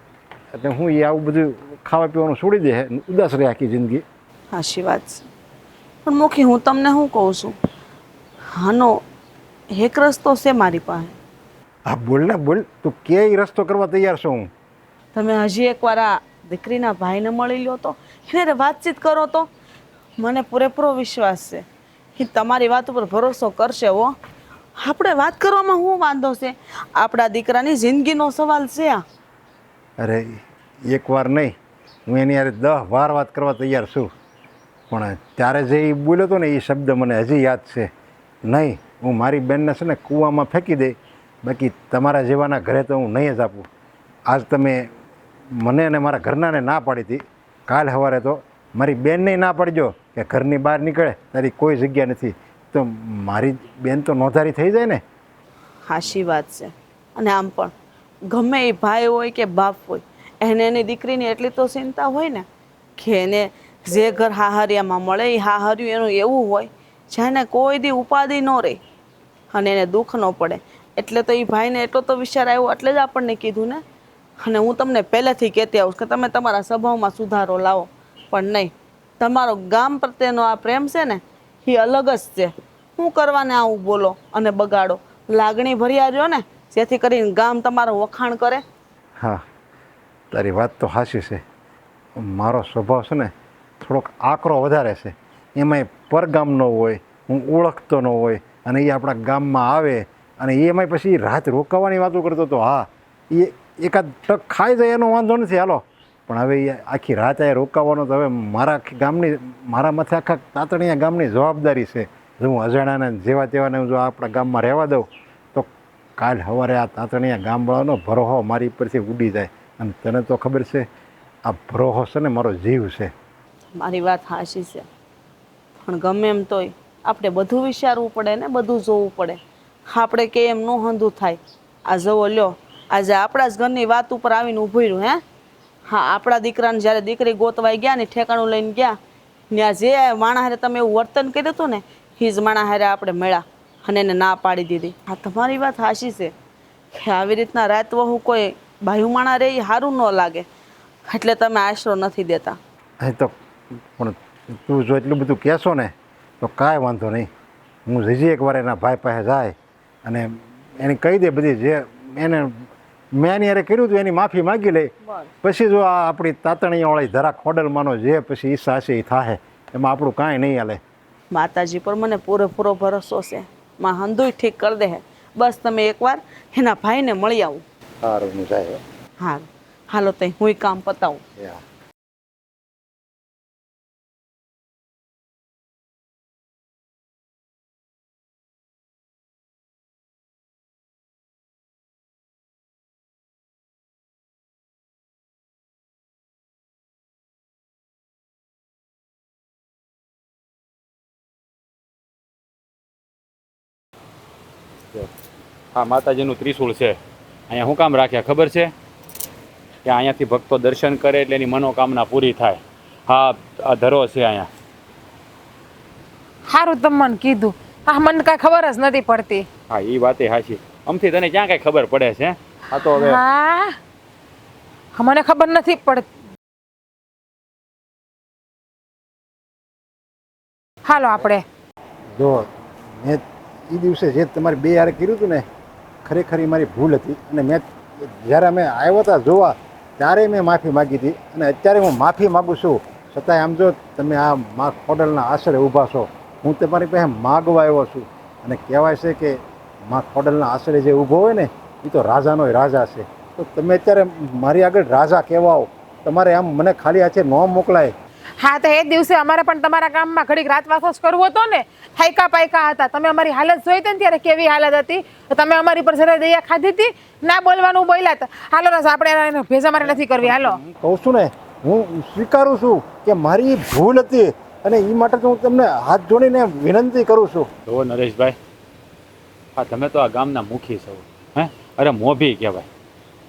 એટલે હું એ આવું બધું ખાવા પીવાનું છોડી દે, ઉદાસ રહે આખી જિંદગી. હાચી વાત છે. પણ મુખી હું તમને શું કહું છું, આનો એક રસ્તો છે મારી પાસે. હા બોલ ને બોલ, તું ક્યાંય રસ્તો કરવા તૈયાર છો હું. તમે હજી એકવાર આ દીકરીના ભાઈને મળી લ્યો તો એને વાતચીત કરો તો મને પૂરેપૂરો વિશ્વાસ છે કે તમારી વાત ઉપર ભરોસો કરશે હો. આપણે વાત કરવામાં શું વાંધો છે? આપણા દીકરાની જિંદગીનો સવાલ છે આ. અરે એક વાર નહીં, હું એની યારે 10 વાર વાત કરવા તૈયાર છું, પણ ત્યારે જે એ બોલ્યો હતો ને એ શબ્દ મને હજી યાદ છે. નહીં, હું મારી બેનને છે ને કૂવામાં ફેંકી દઈ, બાકી તમારા જેવાના ઘરે તો હું નહીં જ આપું. આજ તમે મને અને મારા ઘરનાને ના પાડી હતી, કાલ સવારે તો મારી બેનને ના પાડજો કે ઘરની બહાર નીકળે તારી કોઈ જગ્યા નથી, તો મારી બેન તો નોંધારી થઈ જાય ને. હાશી વાત છે. અને આમ પણ ગમે એ ભાઈ હોય કે બાપ હોય, એને એની દીકરીની એટલી તો ચિંતા હોય ને કે એને જે ઘર હાહરિયામાં મળે એ હાહરિયું એનું એવું હોય જેને કોઈ દી ઉપાધિ ન રહે અને એને દુઃખ ન પડે. એટલે તો એ ભાઈને એટલો તો વિચાર આવ્યો, એટલે જ આપણને કીધું ને. અને હું તમને પહેલેથી કહેતી આવું કે તમે તમારા સ્વભાવમાં સુધારો લાવો, પણ નહીં, તમારો ગામ પ્રત્યેનો આ પ્રેમ છે ને એ અલગ જ છે. શું કરવાને આવું બોલો અને બગાડો? લાગણી ભર્યા રહ્યો ને, જેથી કરીને ગામ તમારું વખાણ કરે. હા, તારી વાત તો સાચી છે. મારો સ્વભાવ છે ને થોડોક આકરો વધારે છે, એમાંય પરગામનો હોય, હું ઓળખતો ન હોય, અને એ આપણા ગામમાં આવે અને એમાંય પછી રાત રોકાવાની વાતો કરતો હતો. હા, એ એકાદ ટક ખાઈ જાય એનો વાંધો નથી, હાલો, પણ હવે એ આખી રાત એ રોકાવાનો તો હવે મારા ગામની, મારા માથે આખા તાતણીયા ગામની જવાબદારી છે. જો હું અજાણાને જેવા તેવાને જો આપણા ગામમાં રહેવા દઉં તો કાલ સવારે આ તાતણીયા ગામવાળાનો ભરોહો મારી પરથી ઉડી જાય. અને તને તો ખબર છે આ ભરોહો છે ને મારો જીવ છે. મારી વાત હાશી છે, પણ ગમે એમ તોય આપણે બધું વિચારવું પડે ને, બધું જોવું પડે. આપણે કે એમ ન હંધું થાય. આ જવો લ્યો, આજે આપણા જ ઘરની વાત ઉપર આવીને ઊભું રહ્યું. હે, હા, આપણા દીકરાને જ્યારે દીકરી ગોતવાઈ ગયા ને, ઠેકાણું લઈને ગયા, ત્યાં જે માણા હારે તમે એવું વર્તન કર્યું હતું ને, એ જ માણા હારે આપણે મળ્યા અને એને ના પાડી દીધી. હા, તમારી વાત હાશી છે કે આવી રીતના રાત વહુ કોઈ ભાઈ માણા રે એ સારું ન લાગે, એટલે તમે આશરો નથી દેતા. અહીં તો પણ તું જો એટલું બધું કહેશો ને તો કાંઈ વાંધો નહીં. હું હજી એકવાર એના ભાઈ પાસે જાય અને એને કહી દે બધી જે એને મેં એની યારે કર્યું હતું એની માફી માગી લે. પછી જો આ આપણી તાતણીયાવાળી ધરા ખોડલમાંનો જે પછી ઈચ્છા હશે એ થાય, એમાં આપણું કાંઈ નહીં હાલે. માતાજી પર મને પૂરેપૂરો ભરોસો છે, માં હંધુય ઠીક કરી દે. બસ તમે એકવાર એના ભાઈને મળી આવું. સારું જાય. હા, હાલો તઈ હું કામ પતાવું. હા, માતાજીનું ત્રિશૂળ છે. અહીંયા શું કામ રાખ્યા ખબર છે? કે અહીંયાથી ભક્તો દર્શન કરે એટલે એની મનોકામના પૂરી થાય. હા, આ ધરો છે અહીંયા. સારું તમને કીધું, આ મને કાંઈ ખબર જ નથી પડતી. હા, એ વાતે હાચી. આમથી તને ક્યાં કાંઈ ખબર પડે છે? આ તો હવે હા, મને ખબર નથી પડતી. હાલો આપણે જો મેં એ દિવસે જે તમારી બે યારે કર્યું હતું ને, ખરેખર એ મારી ભૂલ હતી. અને મેં જ્યારે અમે આવ્યા હતા જોવા ત્યારે મેં માફી માગી હતી, અને અત્યારે હું માફી માગું છું. છતાંય આમ જો તમે આ મા ખોડલના આશરે ઊભા છો, હું તમારી પાસે માગવા આવ્યો છું. અને કહેવાય છે કે મા ખોડલના આશરે જે ઊભો હોય ને એ તો રાજાનો રાજા છે. તો તમે અત્યારે મારી આગળ રાજા કહેવાઓ, તમારે આમ મને ખાલી હાથે ન મોકલાય. હા, તો એ દિવસે અમારે પણ તમારા ગામમાં ઘડીક રાતવાસો જ કરવો હતો ને, હાયકા પાયકા હતા. તમે અમારી હાલત જોઈ હતી ને ત્યારે કેવી હાલત હતી, તો તમે અમારી પર જરા દયા ખાધી હતી, ના બોલવાનું બોલ્યા હતા. હાલો રસ, આપણે ભેજા મારે નથી કરવી. હાલો, કહું છું ને, હું સ્વીકારું છું કે મારી ભૂલ હતી, અને એ માટે તો હું તમને હાથ જોડીને વિનંતી કરું છું. જુઓ નરેશભાઈ, હા, તમે તો આ ગામના મુખી છો. હે, અરે મોભી કહેવાય.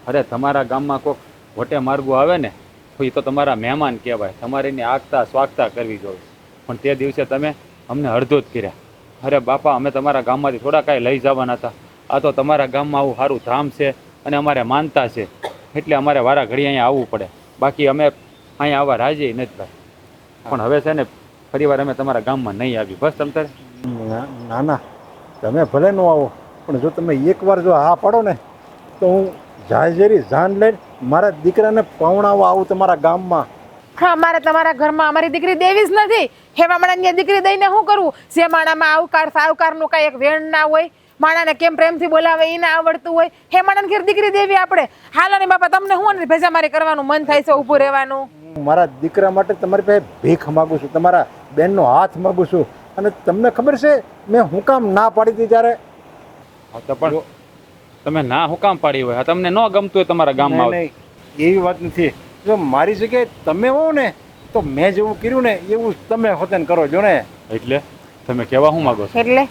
અરે તમારા ગામમાં કોઈક વટે માર્ગો આવે ને તો એ તો તમારા મહેમાન કહેવાય. તમારે એની આગતા સ્વાગતા કરવી જોઈએ. પણ તે દિવસે તમે અમને અડધો જ કર્યા. અરે બાપા, અમે તમારા ગામમાંથી થોડા કાંઈ લઈ જવાના હતા. આ તો તમારા ગામમાં આવું સારું ધામ છે અને અમારે માનતા છે, એટલે અમારે વારા ઘડી અહીંયા આવવું પડે. બાકી અમે અહીંયા આવવા રાજી નથી ભાઈ. પણ હવે છે ને ફરી વાર અમે તમારા ગામમાં નહીં આવી. બસ તમ ના ના, તમે ભલે ન આવો, પણ જો તમે એકવાર જો હા પાડો ને તો હું જાહેરી જાન લઈને મારા દીકરાને પવણાવવા આવું તમારા ગામમાં. હા, મારે તમારા ઘરમાં અમારી દીકરી દેવી જ નથી. હેવા માણાની દીકરી દઈને શું કરવું? જે માણામાં આવકાર સાવકારનું કાંઈ એક વેણ ના હોય, માણાને કેમ પ્રેમથી બોલાવે એ ના આવડતું હોય, હે માણાની ઘેર દીકરી દેવી આપણે. હાલો ને બાપા, તમને શું ને ભેજામારી કરવાનું મન થાય છે ઊભું રહેવાનું? હું મારા દીકરા માટે તમારી પાસે ભીખ માગું છું, તમારા બેનનો હાથ માગું છું. અને તમને ખબર છે મેં હું કામ ના પાડી હતી ત્યારે? હા તો પણ તમે ના હું કામ પાડી હોય? તમને ન ગમતું હોય તમારા ગામમાં નહીં, એવી વાત નથી. જો મારી જગ્યાએ તમે હો ને તો મેં જેવું કર્યું ને એવું તમે હોતન કરો છો ને. એટલે તમે કહેવા શું માગો છો? એટલે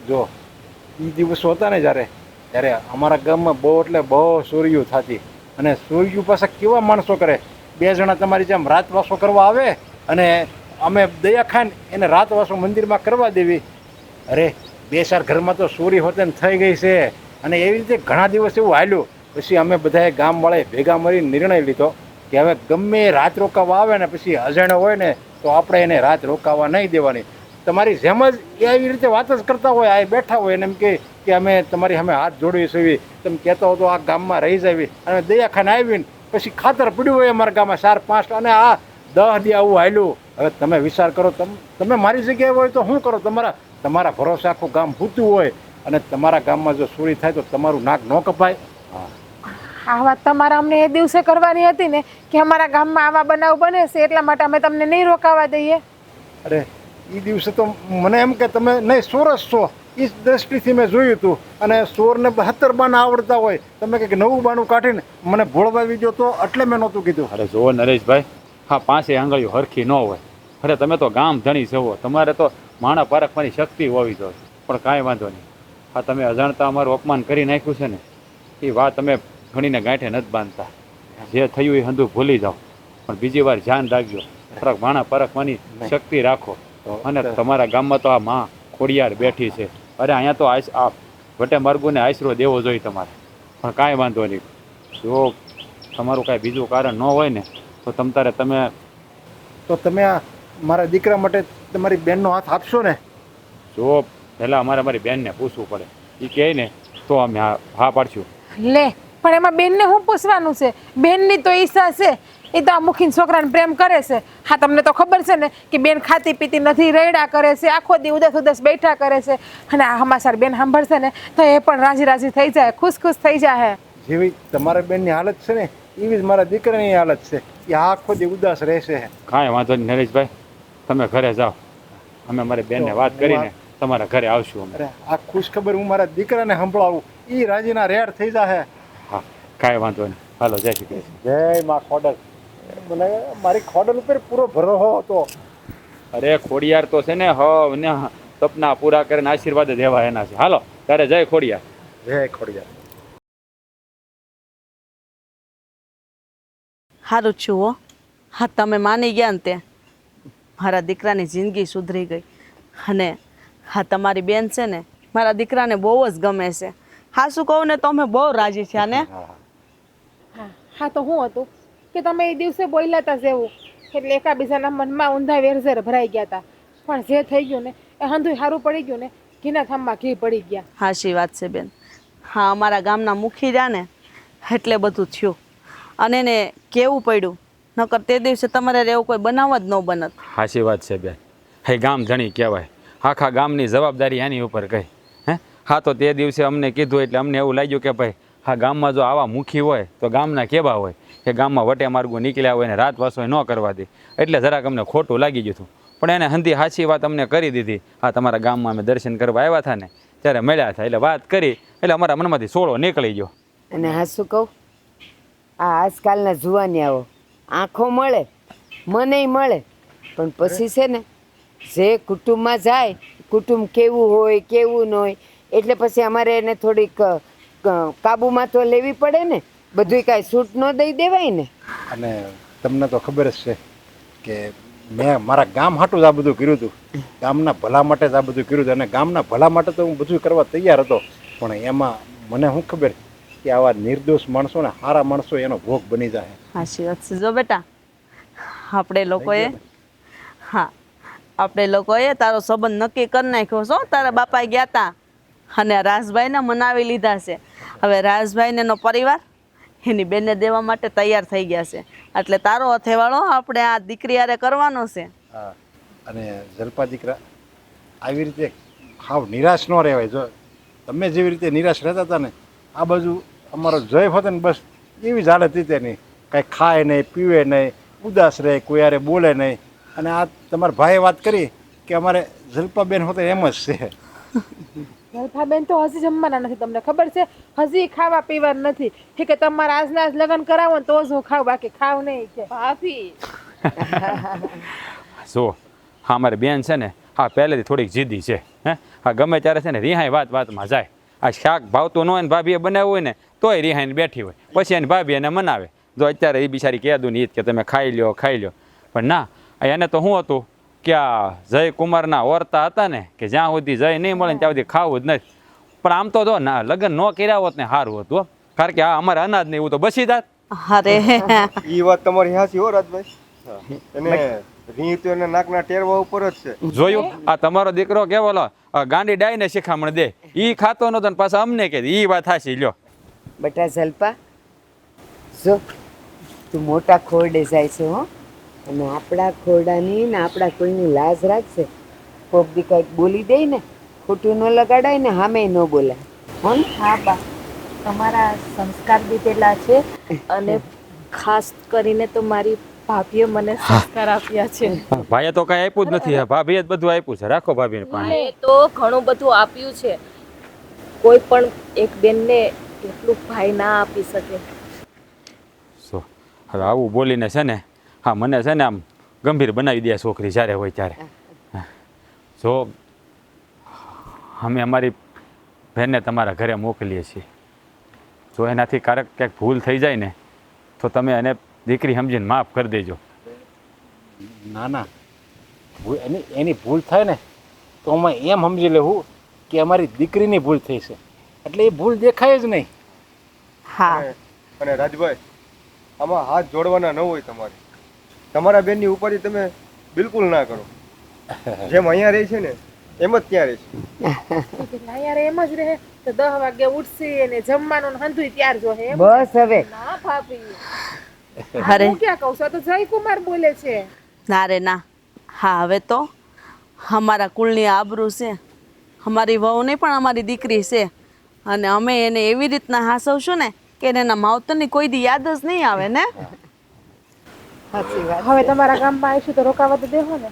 જો એ દિવસો હતા ને ત્યારે અમારા ગામમાં બહુ એટલે બહુ ચોરીઓ થતી. અને ચોરીઓ પાછા કેવા માણસો કરે, 2 જણા તમારી જેમ રાતવાસો કરવા આવે અને અમે દયા ખાઈને એને રાતવાસો મંદિરમાં કરવા દેવી. અરે 2-4 ઘરમાં તો ચોરી હોતન થઈ ગઈ છે. અને એવી રીતે ઘણા દિવસ એવું હાલ્યું. પછી અમે બધાએ ગામવાળાએ ભેગા મળીને નિર્ણય લીધો કે હવે ગમે એ રાત રોકાવા આવે ને પછી અજાણ્યો હોય ને તો આપણે એને રાત રોકાવા નહીં દેવાની. તમારી જેમ જ એવી રીતે વાત જ કરતા હોય, આ બેઠા હોય એને એમ કે અમે તમારી સામે હાથ જોડવી છે, તમે કહેતા હો તો આ ગામમાં રહી જાવી. અને દયાખાને આવીને પછી ખાતર પડ્યું હોય અમારા ગામમાં 4-5, અને આ 10 દી આવું હાલ્યું. હવે તમે વિચાર કરો, તમે મારી જગ્યાએ હોય તો શું કરો? તમારા ભરોસે આખું ગામ ભૂતું હોય અને તમારા ગામમાં જો ચોરી થાય તો તમારું નાક ન કપાય? આ વાત તમારે અમને એ દિવસે કરવાની હતી ને કે અમારા ગામમાં આવા બનાવ બને છે એટલા માટે અમે તમને નહીં રોકાવા દઈએ. અરે એ દિવસે તો મને એમ કે તમે નહીં સોરસ છો એ દ્રષ્ટિથી મેં જોયું હતું. અને ચોરને 72 બાના આવડતા હોય, તમે કંઈક નવું બાનું કાઢીને મને ભોળવાવી દો તો એટલે મેં નહોતું કીધું. અરે જુઓ નરેશભાઈ, હા 5 આંગળીઓ હરખી ન હોય. અરે તમે તો ગામ ધણી છો, તમારે તો માણા પારખવાની શક્તિ હોવી જોઈએ. પણ કાંઈ વાંધો નહીં. હા તમે અજાણતા અમારું અપમાન કરી નાખ્યું છે ને એ વાત અમે ઘણીને ગાંઠે નથી બાંધતા. જે થયું એ હંધું ભૂલી જાઓ, પણ બીજી વાર ધ્યાન રાખજો. થોડાક માણા પરખવાની શક્તિ રાખો. અને તમારા ગામમાં તો આ માં ખોડિયાર બેઠી છે. અરે અહીંયા તો આ વટે માર્ગોને આશરો દેવો જોઈએ તમારે. પણ કાંઈ વાંધો નહીં. જો તમારું કાંઈ બીજું કારણ ન હોય ને તો તમે આ મારા દીકરા માટે તમારી બેનનો હાથ આપશો ને? જો પહેલાં અમારે મારી બેનને પૂછવું પડે. એ કહે ને તો અમે હા પાડશું. લે, પણ એમાં બેનને શું પૂછવાનું છે? બેનની તો ઈચ્છા છે, એ તો આ મુખીન છોકરાને પ્રેમ કરે છે. હા, તમને તો ખબર છે ને કે બેન ખાતી પીતી નથી, રૈડા કરે છે, આખો દી ઉદાસ બેઠા કરે છે. અને આ હમાસાર બેન સાંભળશે ને તો એ પણ રાજી થઈ જાય, ખુશ થઈ જાય. જેવી તમારા બેનની હાલત છે ને એવી જ મારા દીકરાની હાલત છે. એ આખો દી ઉદાસ રહેશે. કાંઈ વાંધો નહીં નરેશભાઈ, તમે ઘરે જાઓ. અમે મારી બેનને વાત કરીને તમારા ઘરે આવશું. અમે આ ખુશ ખબર હું મારા દીકરાને સંભળાવું, એ રાજીના રેડ થઈ જાય. હા, કાંઈ વાંધો નહીં. હાલો, જય શ્રી કૃષ્ણ. જય માં ખોડલ. મને મારી ખોડલ ઉપર પૂરો ભરોસો હતો. અરે ખોડિયાર તો છે ને ને સપના પૂરા કરીને આશીર્વાદ દેવા એના છે. હાલો ત્યારે જય ખોડિયાર. જય ખોડિયાર. સારું છું હો. હા, તમે માની ગયા ને તે મારા દીકરાની જિંદગી સુધરી ગઈ. અને હા, તમારી બેન છે ને મારા દીકરાને બહુ જ ગમે છે. હા, શું કહું ને તો અમે બહુ રાજી થયા ને. હા, તો શું હતું કે તમે એ દિવસે બોલ્યા હતા જેવું, એટલે એકાબીજાના મનમાં ઊંધા વેરઝેર ભરાઈ ગયા હતા. પણ જે થઈ ગયું ને એ હંધુય સારું પડી ગયું ને, ઘીના થાંભમાં ઘી પડી ગયા. હાચી વાત છે બેન. હા, અમારા ગામના મુખી રહ્યા ને એટલે બધું થયું. અને એને કેવું પડ્યું, નકર તે દિવસે તમારે એવું કોઈ બનાવ જ ન બનત. સાચી વાત છે બેન. હે ગામ ધણી કહેવાય. આખા ગામની જવાબદારી એની ઉપર ગઈ. હા, તો તે દિવસે અમને કીધું એટલે અમને એવું લાગ્યું કે ભાઈ હા, ગામમાં જો આવા મુખી હોય તો ગામના કેવા હોય કે ગામમાં વટે માર્ગું નીકળ્યા હોય ને રાત વાસો ન કરવા દે. એટલે જરાક અમને ખોટું લાગી ગયું હતું. પણ એને હંધી સાચી વાત અમને કરી દીધી. હા, તમારા ગામમાં અમે દર્શન કરવા આવ્યા હતા ને ત્યારે મળ્યા હતા એટલે વાત કરી એટલે અમારા મનમાંથી સોળો નીકળી ગયો. અને હા શું કહું, આ આજકાલના જુવાનિયાઓ આંખો મળે મને મળે પણ પછી છે ને જે કુટુંબમાં જાય, કુટુંબ કેવું હોય કેવું ન હોય, એટલે પછી અમારે એને થોડીક કાબુમાં તો લેવી પડે ને. બધું કાંઈ છૂટ ન દઈ દેવાય ને. અને તમને તો ખબર જ છે કે મેં મારા ગામ હાટું જ આ બધું કર્યું હતું. ગામના ભલા માટે જ આ બધું કર્યું હતું. અને ગામના ભલા માટે તો હું બધું કરવા તૈયાર હતો. પણ એમાં મને શું ખબર કે આવા નિર્દોષ માણસો ને સારા માણસો એનો ભોગ બની જાય. હાચી વાત છે. જો બેટા, આપણે લોકોએ તારો સંબંધ નક્કી કરી નાખ્યો છો. તારા બાપા ગયા હતા અને રાજભાઈને મનાવી લીધા છે. હવે રાજભાઈને એનો પરિવાર એની બેનને દેવા માટે તૈયાર થઈ ગયા છે. એટલે તારો હથેવાળો આપણે આ દીકરી હારે કરવાનો છે. હા અને જલપા દીકરા આવી રીતે હાવ નિરાશ ન રહેવાય. જો તમે જેવી રીતે નિરાશ રહેતા હતા ને આ બાજુ અમારો જય હતો ને બસ એવી જ હાલત હતી નહીં. કાંઈ ખાય નહીં, પીવે નહીં, ઉદાસ રહે, કોઈ યારે બોલે નહીં. અને આ તમારા ભાઈએ વાત કરી કે અમારે જલપાબેન હોતે એમ જ છે. જલપાબેન તો હજી જમવાના નથી, તમને ખબર છે? હજી ખાવા પીવા નથી. ઠીક છે, તમારા આજના આજ લગ્ન કરાવો ને તો જ હું ખાવ, બાકી ખાવ નહીં કે ભાભી જો હા મારી બેન છે ને હા પહેલેથી થોડીક જીદી છે. હે હા ગમે ત્યારે છે ને રિહાઈ વાતમાં જાય. આ શાક ભાવતું ન હોય ને ભાભીએ બનાવ્યું હોય ને તોય રિહાઈને બેઠી હોય, પછી એની ભાભી એને મનાવે. જો અત્યારે એ બિચારી કહેતું નહીં કે તમે ખાઈ લ્યો ખાઈ લ્યો, પણ ના એને તો શું હતું કે આ જયકુમારના ઓરતા હતા ને કે જ્યાં સુધી જય નહીં મળે ને ત્યાં સુધી ખાવું જ નથી. પણ આમ તો જો ના લગ્ન ન કર્યા હોત ને સારું હતું, કારણ કે આ અમારે અનાજ નહીં એવું તો બસી જાત. અરે એ વાત તમારી હાચી હો રાજભાઈ. એને રીહ તો એના નાકના ટેરવા ઉપર જ છે. જોયું આ તમારો દીકરો કેવો લો ગાંડી ડાઈને શિખામણ દે, ઈ ખાતો નતો ને પાછા અમને કે ઈ વાત હાચી લ્યો. બેટા જલપા, જો તું મોટા ખોરડે જાય છે હો, અને આપણા ખોરડાની ને આપણા કોઈની લાજ રાખશે. કોક દી કંઈક બોલી દે ને, ખોટું ન લગાડાય ને સામે ન બોલાય. હો ને? હા બા, તમારા સંસ્કાર દીધેલા છે અને ખાસ કરીને તો મારી ભાભીએ મને સંસ્કાર આપ્યા છે. ભાઈએ તો કઈ આપ્યું જ નથી, ભાભીએ જ બધું આપ્યું છે. રાખો ભાભીને પાણી. મને તો ઘણું બધું આપ્યું છે. કોઈ પણ એક બેનને એટલું ભાઈ ના આપી શકે. સો હવે આવું બોલીને છે ને હા મને છે ને આમ ગંભીર બનાવી દે છોકરી જ્યારે હોય ત્યારે. જો અમે અમારી બહેનને તમારા ઘરે મોકલીએ છીએ, જો એનાથી ક્યાંક ભૂલ થઈ જાય ને તો તમે એને દીકરી સમજીને માફ કરી દેજો. ના ના એની ભૂલ થાય ને તો અમે એમ સમજી લેવું કે અમારી દીકરીની ભૂલ થઈ છે, એટલે એ ભૂલ દેખાય જ નહીં. હા અને રાજભાઈ આમાં હાથ જોડવાના ન હોય તમારે. તમારા બેનની ઉપાધિ તમે બિલકુલ ના કરો. જેમ અહીંયા રહે છે ને એમ જ ત્યાં રહે છે. યાર એમ જ રહે તો 10 વાગે ઉઠશે ને જમવાનું હંધુય ત્યાર જો હે. બસ હવે ના ભાભી, અરે હું ક્યાં કહું છું? આ તો જયકુમાર બોલે છે. ના રે ના. હા હવે તો અમારા કુળની આબરૂ છે, અમારી વહુ નહીં પણ અમારી દીકરી છે, અને અમે એને એવી રીતના હાસવશું ને કે એને એના માવતરની કોઈ દી યાદ જ નહીં આવે ને. સાચી વાત. હવે તમારા ગામમાં આવીશું તો રોકાવા તો દેહો ને.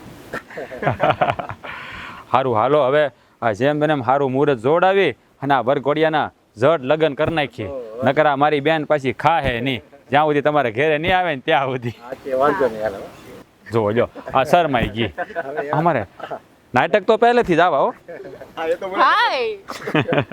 સારું હાલો હવે આ જેમ બને એમ સારું મુહૂર્ત જોડાવી અને આ વરઘોડિયાના જટ લગ્ન કરી નાખીએ. નકર આ મારી બેન પાછી ખાહે નહીં, જ્યાં સુધી તમારે ઘેરે નહીં આવે ને ત્યાં સુધી. વાંધો નહીં. જો જો આ શરમાઈ ગઈ. અમારે નાટક તો પહેલેથી જ આવા હો. હા એ તો હાય